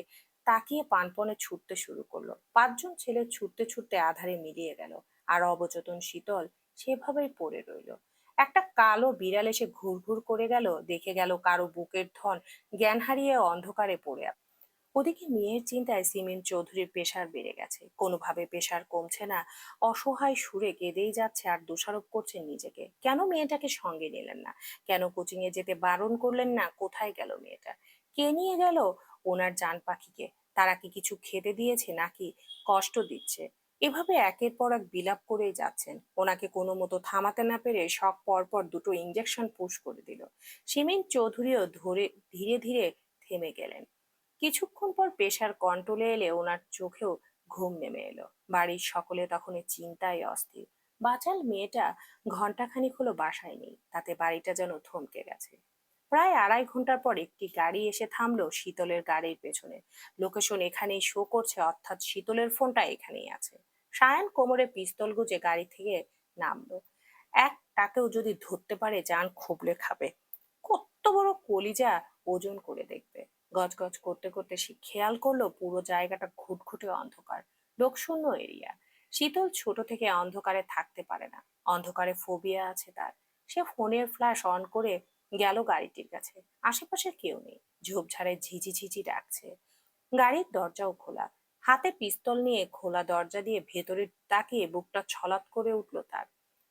তাকিয়ে পানপনে ছুটতে শুরু করলো। পাঁচজন ছেলে ছুটতে ছুটতে আধারে মিলিয়ে গেল। আর অবচেতন শীতল সেভাবেই পড়ে রইল। একটা কালো বিড়াল এসে ঘুর ঘুর করে গেল, দেখে গেল কারো বুকের ধন জ্ঞান হারিয়ে অন্ধকারে পড়ে আছে। ওদিকে মেয়ের চিন্তায় সিমিন চৌধুরীর প্রেশার বেড়ে গেছে, কোনোভাবে প্রেশার কমছে না। অসহায় সুরে কেঁদেই যাচ্ছে আর দোষারোপ করছেন নিজেকে। কেন মেয়েটাকে সঙ্গে নিলেন না? কেন কোচিং এ যেতে বারণ করলেন না? কোথায় গেল মেয়েটা? কে নিয়ে গেল ওনার জান পাখিকে? তারা কি কিছু খেতে দিয়েছে নাকি কষ্ট দিচ্ছে? এভাবে একের পর এক বিলাপ করেই যাচ্ছেন। ওনাকে কোনো মতো থামাতে না পেরে শখ পরপর দুটো ইঞ্জেকশন পুশ করে দিল। সিমিন চৌধুরীও ধীরে ধীরে থেমে গেলেন। কিছুক্ষণ পর প্রেশার কন্ট্রোলে এলে ওনার চোখেও ঘুম নেমে এলো। বাড়ির সকলে তখন চিন্তায় অস্থির। বাচাল মেয়েটা ঘন্টাখানিক হলো বাসায় নেই, তাতে বাড়িটা যেন থমকে গেছে। প্রায় 2.5 ঘন্টার পর একটি গাড়ি এসে থামলো শীতলের গাড়ির পেছনে। লোকেশন এখানেই শো করছে, অর্থাৎ শীতলের ফোনটা এখানেই আছে। সায়ান কোমরে পিস্তল গুজে গাড়ি থেকে নামলো। একটাকেও যদি ধরতে পারে জান খুবলে খাবে। কত বড় কলিজা ওজন করে দেখবে। গজগজ করতে করতে সে খেয়াল করলো পুরো জায়গাটা ঘুটঘুটে অন্ধকার, লোকশূন্য এরিয়া। শীতল ছোট থেকে অন্ধকারে থাকতে পারে না, অন্ধকারে ফোবিয়া আছে তার। সে ফোনের ফ্ল্যাশ অন করে গেল গাড়িটির কাছে। আশেপাশে কেউ নেই, ঝোপঝাড়ে ঝিঝি ঝিঝি ডাকছে। গাড়ির দরজাও খোলা। হাতে পিস্তল নিয়ে খোলা দরজা দিয়ে ভেতরে তাকিয়ে বুকটা ছলাৎ করে উঠল তার।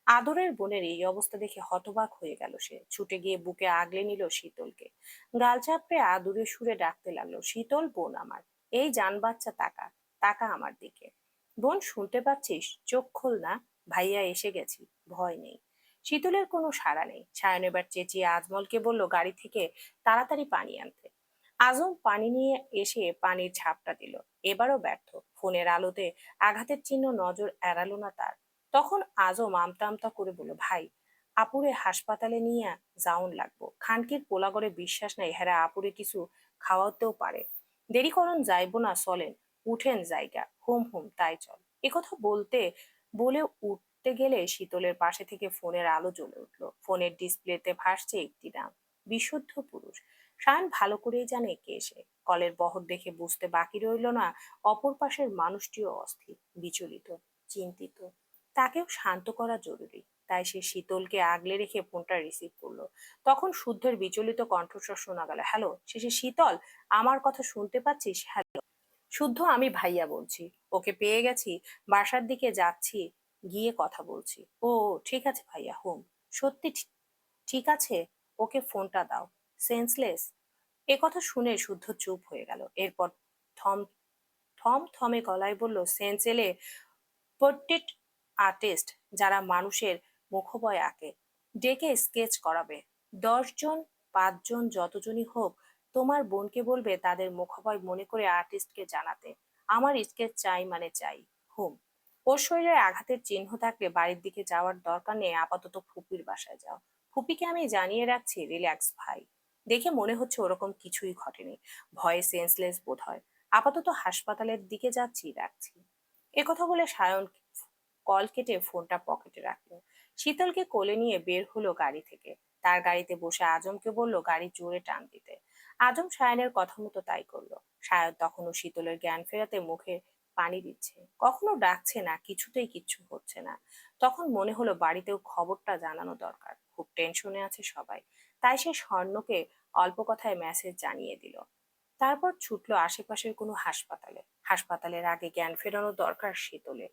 আদরের বোনের এই অবস্থা দেখে হতবাক হয়ে গেল সে। ছুটে গিয়ে বুকে আগলে নিল শীতলকে। গাল চাপড়ে আদুরে সুরে ডাকতে লাগলো, শীতল বোন আমার, এই জান বাচ্চা তাকা, তাকা আমার দিকে। বোন শুনতে পাচ্ছিস? চোখ খোল না, ভাইয়া এসে গেছি, ভয় নেই। শীতলের কোনো সাড়া নেই। সায়ন এবার চেঁচিয়ে আজমলকে বলল গাড়ি থেকে তাড়াতাড়ি পানি আনতে। আজম পানি নিয়ে এসে পানির ঝাপটা দিল। এবারও ব্যর্থ। ফোনের আলোতে আঘাতের চিহ্ন নজর এড়ালো না তার। তখন আজম আমতা আমতা করে বলল, ভাই, আপুরে হাসপাতালে নিয়ে যাওন লাগবো। খানকির পোলাগড়ে বিশ্বাস নাই হেরা আপুরে কিছু খাওয়াতেও পারে। দেরি করন যাইবো না, চলেন, উঠেন জায়গা, হুম হুম তাই চল। একথা বলে উঠতে গেলে শীতলের পাশে থেকে ফোনের আলো জ্বলে উঠলো। ফোনের ডিসপ্লেতে ভাসছে একটি নাম, বিশুদ্ধ পুরুষ। সায়ন ভালো করেই জানে কে সে। কলের বহর দেখে বুঝতে বাকি রইল না অপর পাশের মানুষটিও অস্থির, বিচলিত, চিন্তিত। তাকেও শান্ত করা জরুরি। তাই সে শীতলকে আগলে রেখে ফোনটা রিসিভ করলো। তখন শুদ্ধের বিচলিত কণ্ঠস্বর শোনা গেল, হ্যালো, শেষে শীতল, আমার কথা শুনতে পাচ্ছিস? হ্যালো শুদ্ধ, আমি ভাইয়া বলছি। ওকে পেয়ে গেছি, বাসার দিকে যাচ্ছি, গিয়ে কথা বলছি। ও ঠিক আছে ভাইয়া, হুম। সত্যি ঠিক আছে, ওকে ফোনটা দাও। সেন্সলেস। এ কথা শুনে শুদ্ধ চুপ হয়ে গেল। এরপর থম থমথমে গলায় বলল, সেন্স এলে পোর্ট্রেট আর্টিস্ট যারা মানুষের মুখবয় আঁকে, ডেকে স্কেচ করাবে। 10 জন, 5 জন, যতজনই হোক, তোমার বোনকে বলবে তাদের মুখবয় মনে করে আর্টিস্টকে জানাতে, আমার স্কেচ চাই মানে চাই। হুম। ওর শরীরে আঘাতের চিহ্ন থাকলে বাড়ির দিকে যাওয়ার দরকার নেই, আপাতত ফুপির বাসায় যাও। ফুপিকে আমি জানিয়ে রাখছি, রিল্যাক্স ভাই। দেখে মনে হচ্ছে ওরকম কিছুই ঘটেনি, ভয়ে সেন্সলেস বোধ হয়। আপাতত হাসপাতালের দিকে যাচ্ছি, রাখছি। একথা বলে সায়ন কল কেটে ফোনটা পকেটে রাখলো। শীতলকে কোলে নিয়ে বের হলো গাড়ি থেকে। তার গাড়িতে বসে আজমকে বলল গাড়ি জোরে টান দিতে। আজম সায়নের কথা মতো তাই করলো। সায়ন তখনও শীতলের জ্ঞান ফেরাতে মুখে পানি দিচ্ছে, কখনো ডাকছে না, কিছুতেই কিচ্ছু হচ্ছে না। তখন মনে হলো বাড়িতেও খবরটা জানানো দরকার, খুব টেনশনে আছে সবাই। তাই সে স্বর্ণকে অল্প কথায় মেসেজ জানিয়ে দিল। তারপর ছুটলো আশেপাশের কোনো হাসপাতালে। হাসপাতালের আগে জ্ঞান ফেরানো দরকার শীতলের।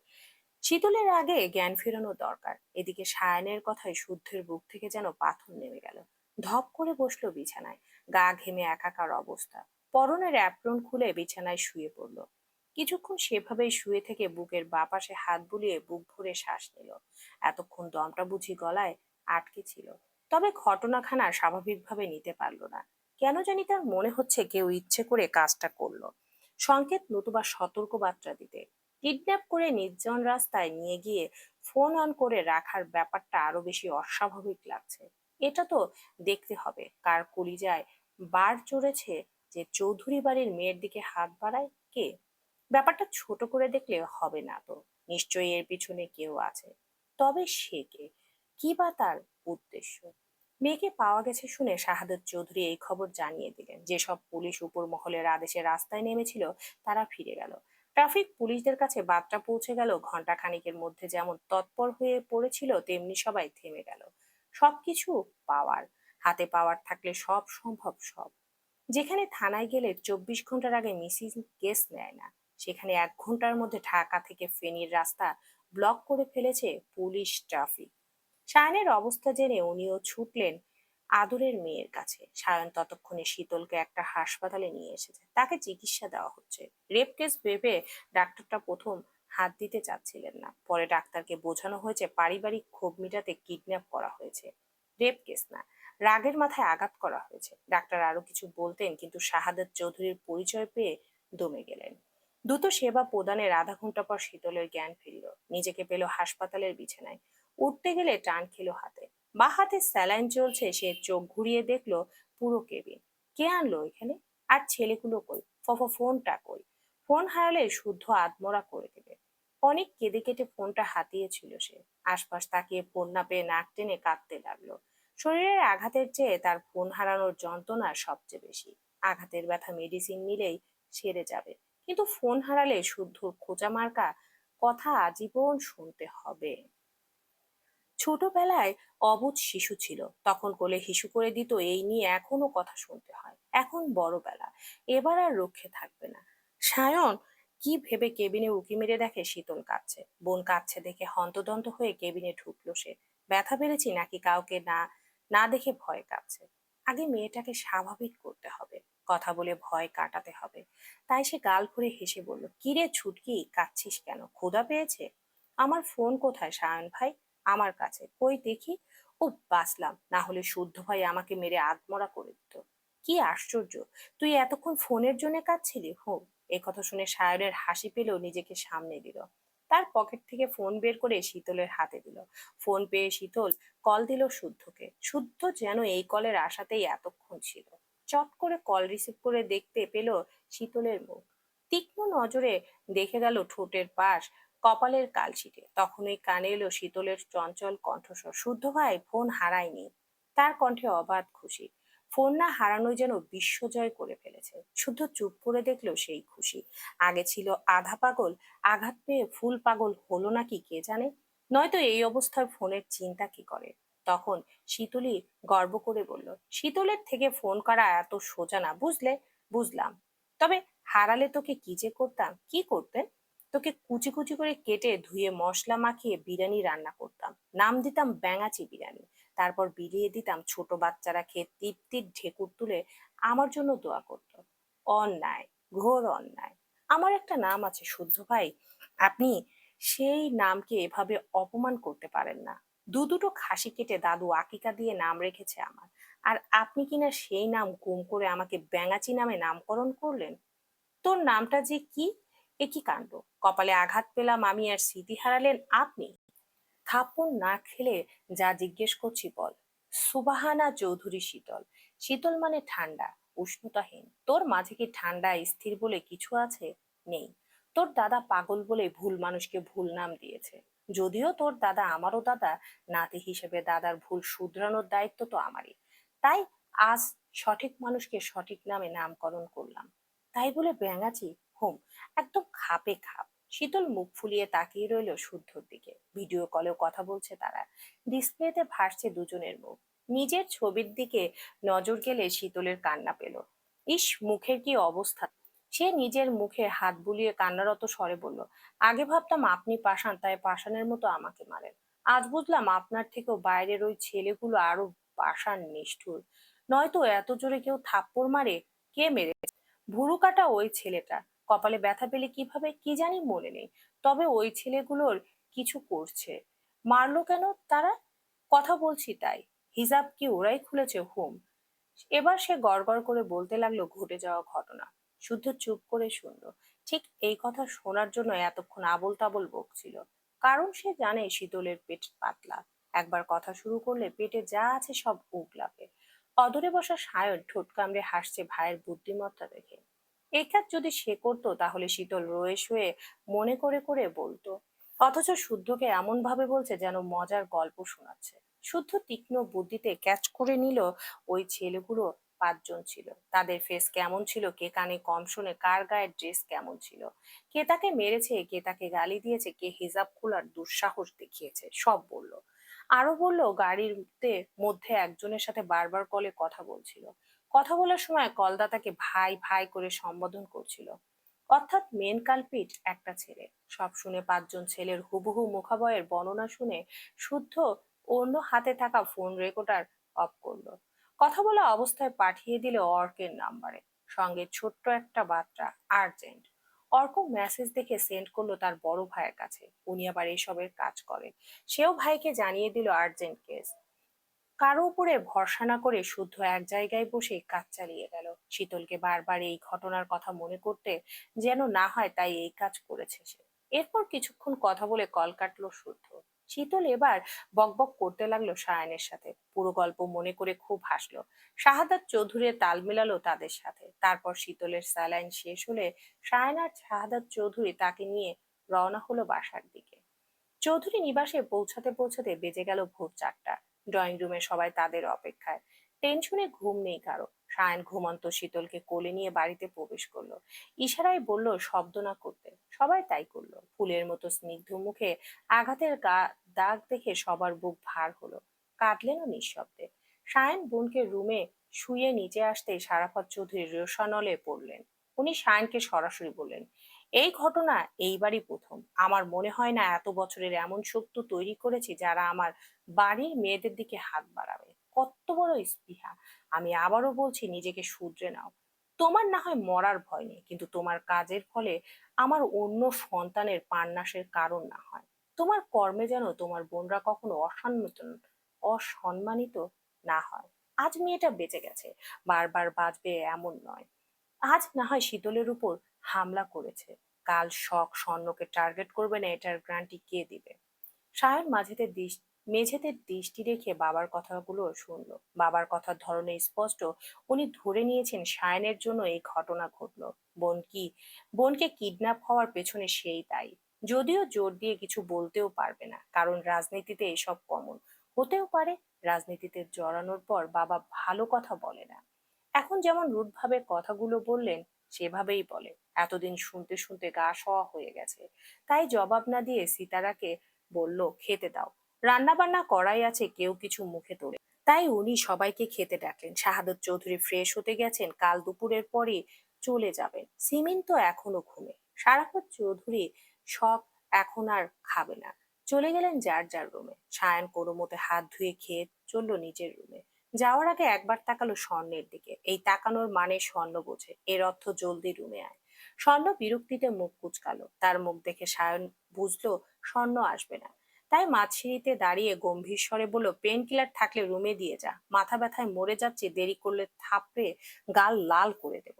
শীতলের আগে জ্ঞান ফেরানো দরকার। এদিকে সায়নের কথায় শুদ্ধের বুক থেকে যেন পাথর নেমে গেল। ধপ করে বসলো বিছানায়। গা ঘেমে একাকার অবস্থা। পরনের অ্যাপ্রন খুলে বিছানায় শুয়ে পড়লো। কিছুক্ষণ সেভাবেই শুয়ে থেকে বুকের বাপাশে হাত বুলিয়ে বুক ভরে শ্বাস নিল। এতক্ষণ দমটা বুঝি গলায় আটকে ছিল। তবে ঘটনাখানা স্বাভাবিকভাবে নিতে পারল না। কেন জানি তার মনে হচ্ছে কেউ ইচ্ছে করে কাজটা করলো, সংকেত নতুবা সতর্ক বার্তা দিতে। কিডন্যাপ করে নির্জন রাস্তায় নিয়ে গিয়ে ফোন অন করে রাখার ব্যাপারটা আরো বেশি অস্বাভাবিক লাগছে। এটা তো দেখতে হবে কার কলিজায় বার চড়েছে যে চৌধুরী বাড়ির মেয়ের দিকে হাত বাড়ায় কে। ব্যাপারটা ছোট করে দেখলে হবে না তো, নিশ্চয়ই এর পিছনে কেউ আছে। তবে সে কে, কি বা তার উদ্দেশ্য? মেয়েকে পাওয়া গেছে শুনে শাহাদাত চৌধুরী এই খবর জানিয়ে দিলেন। যেসব পুলিশ উপর মহলের আদেশে রাস্তায় নেমেছিল তারা ফিরে গেল। ট্রাফিক পুলিশদের কাছে বার্তা পৌঁছে গেল। ঘন্টা খানিকের মধ্যে যেমন তৎপর হয়ে পড়েছিল তেমনি সবাই থেমে গেল। সবকিছু পাওয়ার হাতে, পাওয়ার থাকলে সব সম্ভব। সব যেখানে থানায় গেলে 24 ঘন্টার আগে মিসিং কেস নেয় না, সেখানে 1 ঘন্টার মধ্যে ঢাকা থেকে ফেনীর রাস্তা ব্লক করে ফেলেছে পুলিশ ট্রাফিক। সায়নের অবস্থা জেনে উনিও ছুটলেন আদরের মেয়ের কাছে। সায়ন ততক্ষণে শীতলকে একটা হাসপাতালে নিয়ে এসেছে, তাকে চিকিৎসা দেওয়া হচ্ছে। রেপ কেস ভেবে ডাক্তারটা প্রথম হাত দিতে চাচ্ছিলেন না, পরে ডাক্তারকে বোঝানো হয়েছে পারিবারিক ক্ষোভ মিটাতে কিডন্যাপ করা হয়েছে, রেপ কেস না, রাগের মাথায় আঘাত করা হয়েছে। ডাক্তার আরো কিছু বলতেন কিন্তু শাহাদাত চৌধুরীর পরিচয় পেয়ে দমে গেলেন। দ্রুত সেবা প্রদানের আধা ঘন্টা পর শীতলের জ্ঞান ফিরল। নিজেকে পেল হাসপাতালের বিছানায়। উঠতে গেলে টান খেলো হাতে। বা হাতে স্যালাইন চলছে। সে চোখ ঘুরিয়ে দেখলো পুরো কেবিন। কে আনলো এখানে? আর ছেলেগুলো কই? ফোনটা কই? ফোন হারালে শুদ্ধ আধমরা করে দেবে। অনেক কেঁদে কেটে ফোনটা হাতিয়েছিল সে। আশপাশ তাকিয়ে ফোন না পেয়ে নাক টেনে কাঁদতে লাগলো। শরীরের আঘাতের চেয়ে তার ফোন হারানোর যন্ত্রণা সবচেয়ে বেশি। আঘাতের ব্যথা মেডিসিন নিলেই সেরে যাবে, কিন্তু ফোন হারালে শুদ্ধ খোঁচা মার্কা কথা আজীবন শুনতে হবে। ছোটবেলায় অবুঝ শিশু ছিল, তখন কোলে হিসু করে দিত, এই নিয়ে এখনো কথা শুনতে হয়। এখন বড় বেলা, এবার আর রক্ষে থাকবে না। সায়ন কি ভেবে কেবিনে উকি মেরে দেখে শীতল কাঁদছে। বোন কাঁদছে দেখে হন্তদন্ত হয়ে কেবিনে ঢুকলো সে। ব্যথা পেরেছি নাকি কাউকে না না দেখে ভয় কাঁদছে। আগে মেয়েটাকে স্বাভাবিক করতে হবে, কথা বলে ভয় কাটাতে হবে। তাই সে গাল ভরে হেসে বলল, কিরে ছুটকি, কাঁদছিস কেন? ক্ষুধা পেয়েছে? আমার ফোন কোথায় সায়ন ভাই? আমার কাছে, কই দেখি। ও বাঁচলাম, না হলে শুদ্ধ ভাই আমাকে মেরে আধমরা করে দিত। কি আশ্চর্য, তুই এতক্ষণ ফোনের জন্য কাঁদছিলি? হো। এই কথা শুনে সায়নের হাসি পেলেও নিজেকে সামনে দিল। তার পকেট থেকে ফোন বের করে শীতলের হাতে দিল। ফোন পেয়ে শীতল কল দিল শুদ্ধকে। শুদ্ধ যেন এই কলের আশাতেই এতক্ষণ ছিল। চট করে কল রিসিভ করে দেখতে পেল শীতলের মুখ। তীক্ষ্ণ নজরে দেখে গেল ঠোঁটের পাশ, কপালের কালশিটে। তখনই কানে এলো শীতলের চঞ্চল কণ্ঠস্বর, শুদ্ধ ভাই ফোন হারায়নি। তার কণ্ঠে অবাধ খুশি। ফোন না হারানোই যেন বিশ্বজয় করে ফেলেছে। শুদ্ধ চুপ করে দেখলো সেই খুশি। আগে ছিল আধা পাগল, আঘাত পেয়ে ফুল পাগল হলো নাকি কে জানে। নয়তো এই অবস্থায় ফোনের চিন্তা কি করে। তখন শীতলী গর্ব করে বলল, শীতলের থেকে ফোন করা এত সোজা না, বুঝলে? বুঝলাম। তবে হারালে তোকে কি যে করতাম। কি করতেন? তোকে কুচি কুচি করে কেটে ধুয়ে মশলা মাখিয়ে বিরিয়ানি রান্না করতাম, নাম দিতাম ব্যাঙাচি বিরিয়ানি। তারপর বিলিয়ে দিতাম, ছোট বাচ্চারা খেয়ে তৃপ্তির ঢেকুর তুলে আমার জন্য দোয়া করতো। অন্যায়, ঘোর অন্যায়। আমার একটা নাম আছে শুদ্ধ ভাই, আপনি সেই নামকে এভাবে অপমান করতে পারেন না। দুটো খাসি কেটে দাদু আকিকা দিয়ে নাম রেখেছে আমার, আর আপনি কিনা সেই নাম গুম করে আমাকে ব্যাঙাচি নামে নামকরণ করলেন। তোর নামটা যে কি! এ কি কাণ্ড! কপালে আঘাত পেলাম আমি আর স্মৃতি হারালেন আপনি। থাপ্পড় না খেলে যা জিজ্ঞেস করছি বল। সুবাহানা চৌধুরী শীতল। শীতল মানে ঠান্ডা, উষ্ণতাহীন। তোর মাঝে কি ঠান্ডা স্থির বলে কিছু আছে? নেই। তোর দাদা পাগল বলে ভুল মানুষকে ভুল নাম দিয়েছে। যদিও তোর দাদা আমারও দাদা, নাতি হিসেবে দাদার ভুল শুধরানোর দায়িত্ব তো আমারই। তাই আজ সঠিক মানুষকে সঠিক নামে নামকরণ করলাম। তাই বলে ব্যাঙাচি? হুম, একদম খাপে খাপ। শীতল মুখ ফুলিয়ে তাকিয়ে রইল শুদ্ধর দিকে। ভিডিও কলেও কথা বলছে তারা। ডিসপ্লেতে ভাসছে দুজনের মুখ। নিজের ছবির দিকে নজর গেলে শীতলের কান্না পেল। ইস, মুখের কি অবস্থা! সে নিজের মুখে হাত বুলিয়ে কান্নারত স্বরে বলল, আগে ভাবতাম আপনি পাষাণ, তাই পাষাণের মতো আমাকে মারেন। আজ বুঝলাম আপনার থেকেও বাইরের ওই ছেলেগুলো আরো পাষাণ, নিষ্ঠুর। নয়তো এত জোরে কেউ থাপ্পড় মারে? কে মেরে? ভুরু কাটা ওই ছেলেটা। কপালে ব্যথা পেলে কিভাবে কি জানি মনে নেই। তবে ওই ছেলেগুলোর কিছু করছে। মারলো কেন তারা? কথা বলছি তাই। হিজাব কি ওরাই খুলেছে? হুম। এবার সে গড়গড় করে বলতে লাগলো ঘটে যাওয়া ঘটনা। শুদ্ধ চুপ করে শুনলো। ঠিক এই কথা শোনার জন্য এতক্ষণ আবোল তাবোল বকছিল। কারণ সে জানে শীতলের পেট পাতলা। একবার কথা শুরু করলে পেটে যা আছে সব উগলাবে। অদূরে বসা সায়ন ঠোঁট কামড়ে হাসছে ভাইয়ের বুদ্ধিমত্তা দেখে। এই কাজ যদি সে করতো তাহলে শীতল রয়ে শুয়ে মনে করে করে বলতো। অথচ শুদ্ধকে এমন ভাবে বলছে যেন মজার গল্প শোনাচ্ছে। শুদ্ধ তীক্ষ্ণ বুদ্ধিতে ক্যাচ করে নিল ওই ছেলেগুলো পাঁচজন ছিল। তাদের ফেস কেমন ছিল, কে কানে কম শোনে, কার গায়ের ড্রেস কেমন ছিল, কে তাকে মেরেছে, কে তাকে গালি দিয়েছে, কে হিজাব খোলার দুঃসাহস দেখিয়েছে, সব বলল। আরো বলল গাড়িতে মধ্যে একজনের সাথে বারবার কলে কথা বলছিল। কথা বলার সময় কলদাতাকে ভাই ভাই করে সম্বোধন করছিল। অর্থাৎ মেন কালপিট একটা ছেলে। সব শুনে পাঁচজন ছেলের হুবহু মুখাবয়ের বর্ণনা শুনে শুদ্ধ অন্য হাতে থাকা ফোন রেকর্ডার অফ করলো। কথা বলা অবস্থায় পাঠিয়ে দিল অর্কের নাম্বারে, সঙ্গে ছোট্ট একটা বার্তা, আর্জেন্ট। অর্ক মেসেজ দেখে সেন্ড করলো তার বড় ভাইয়ের কাছে। উনি আবার এসবের কাজ করেন। সেও ভাইকে জানিয়ে দিল আর্জেন্ট কেস। কারো উপরে ভরসা না করে শুদ্ধ এক জায়গায় বসে কাজ চালিয়ে গেল। শীতলকে বারবার এই ঘটনার কথা মনে করতে যেন না হয়, তাই এই কাজ করেছে সে। এরপর কিছুক্ষণ কথা বলে কল কাটলো শুদ্ধ। শীতল এবার বকবক করতে লাগলো সায়নের সাথে। পুরো গল্প মনে করে খুব হাসলো। শাহাদাত চৌধুরী তাল মেলালো তাদের সাথে। তারপর শীতলের স্যালাইন শেষ হলে সায়ন আর শাহাদাত চৌধুরী তাকে নিয়ে রওনা হলো বাসার দিকে। চৌধুরী নিবাসে পৌঁছাতে পৌঁছাতে বেজে গেল ভোর 4টা। ড্রয়িং রুমে সবাই তাদের অপেক্ষায়। টেনশনে ঘুম নেই কারো। সায়ন ঘুমন্ত শীতলকে কোলে নিয়ে বাড়িতে প্রবেশ করলো। ইশারায় বলল শব্দ না করতে। সবাই তাই করলো। ফুলের মতো স্নিগ্ধ মুখে আঘাতের দাগ দেখে সবার বুক ভার হলো। কাঁদলেনও নিঃশব্দে। সায়ন বোনকে রুমে শুয়ে নিচে আসতেই সারাফত চৌধুরী রোশানলে পড়লেন। উনি সায়নকে সরাসরি বললেন, এই ঘটনা এইবারই প্রথম। আমার মনে হয় না এত বছরের এমন শত্রু তৈরি করেছি যারা আমার বাড়ির মেয়েদের দিকে হাত বাড়াবে। কত বড় স্পৃহা! আমি আবারও বলছি, নিজেকে শুধরে নাও। তোমার না হয় মরার ভয় নেই, কিন্তু তোমার কাজের ফলে আমার অন্য সন্তানের প্রাণনাশের কারণ না হয়। তোমার কর্মে যেন তোমার বোনরা কখনো অসম্মানিত না হয়। আজ মেয়েটা বেঁচে গেছে, বারবার বাঁচবে এমন নয়। আজ না হয় শীতলের উপর হামলা করেছে, কাল শখ স্বর্ণকে টার্গেট করবে না, এটার গ্যারান্টি কে দিবে? সায়ন মেঝেতে দৃষ্টি রেখে বাবার কথাগুলো শুনলো। বাবার কথার ধরনে স্পষ্ট, উনি ধরে নিয়েছেন সায়নের জন্য এই ঘটনা ঘটলো। বোন কি বোনকে কিডন্যাপ হওয়ার পেছনে সেই দায়ী। যদিও জোর দিয়ে কিছু বলতেও পারবে না, কারণ রাজনীতিতে এসব কমন। হতেও পারে রাজনীতিতে জড়ানোর পর বাবা ভালো কথা বলে না। এখন যেমন রুটভাবে কথাগুলো বললেন সেভাবেই বলে। এতদিন শুনতে শুনতে গা সওয়া হয়ে গেছে। তাই জবাব না দিয়ে সিতারাকে বলল, খেতে দাও। রান্না বান্না করাই আছে, কেউ কিছু মুখে তোলে। তাই উনি সবাইকে খেতে ডাকলেন। শাহাদত চৌধুরী ফ্রেশ হতে গেছেন, কাল দুপুরের পরে চলে যাবেন। সিমিন তো এখনো ঘুমে। সারাফত চৌধুরী শখ এখন আর খাবে না। চলে গেলেন যার যার রুমে। সায়ন কোনো মতে হাত ধুয়ে খেয়ে চলল নিজের রুমে। যাওয়ার আগে একবার তাকালো স্বর্ণের দিকে। এই তাকানোর মানে স্বর্ণ বোঝে, এর অর্থ জলদি রুমে আয়। স্বর্ণ বিরক্তিতে মুখ কুচকালো। তার মুখ দেখে সায়ন বুঝলো স্বর্ণ আসবে না। তাই মাঝিরিতে দাঁড়িয়ে গম্ভীর স্বরে বলল, পেন কিলার থাকলে রুমে দিয়ে যা। মাথা ব্যথায় মরে যাচ্ছে, দেরি করলে থাপড়ে গাল লাল করে দেব।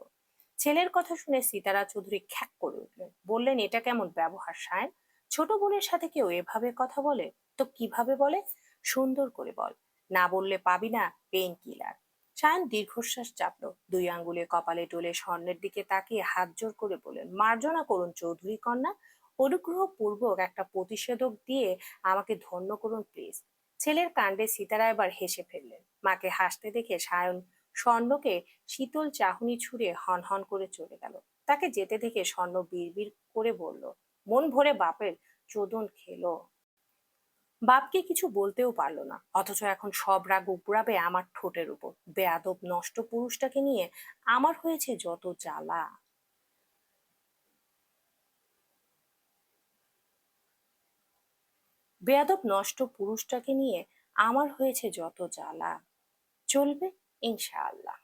ছেলের কথা শুনে সিতারা চৌধুরী খ্যাক করে উঠলেন। বললেন, এটা কেমন ব্যবহার সায়ন? ছোট বোনের সাথে কেউ এভাবে কথা বলে? তো কিভাবে বলে? সুন্দর করে বল। না বললে পাবি না পেন কিলার। সায়ন দীর্ঘশ্বাস চাপলো। দুই আঙ্গুলে কপালে টলে স্বর্ণের দিকে তাকিয়ে হাত জোর করে বললেন, মার্জনা করুন চৌধুরী কন্যা। অনুগ্রহপূর্বক একটা প্রতিষেধক দিয়ে আমাকে ধন্য করুন প্লিজ। ছেলের কাণ্ডে সিতারা এবার হেসে ফেললেন। মাকে হাসতে দেখে সায়ন স্বর্ণকে শীতল চাহনি ছুঁড়ে হন হন করে চলে গেল। তাকে যেতে দেখে স্বর্ণ বিড়বিড় করে বলল, মন ভরে বাপের চোদন খেলো। বাপকে কিছু বলতেও পারলো না, অথচ এখন সব রাগ উপড়াবে আমার ঠোঁটের উপর। বেয়াদব নষ্ট পুরুষটাকে নিয়ে আমার হয়েছে যত জ্বালা। বেয়াদব নষ্ট পুরুষটাকে নিয়ে আমার হয়েছে যত জ্বালা। চলবে ইনশাআল্লাহ।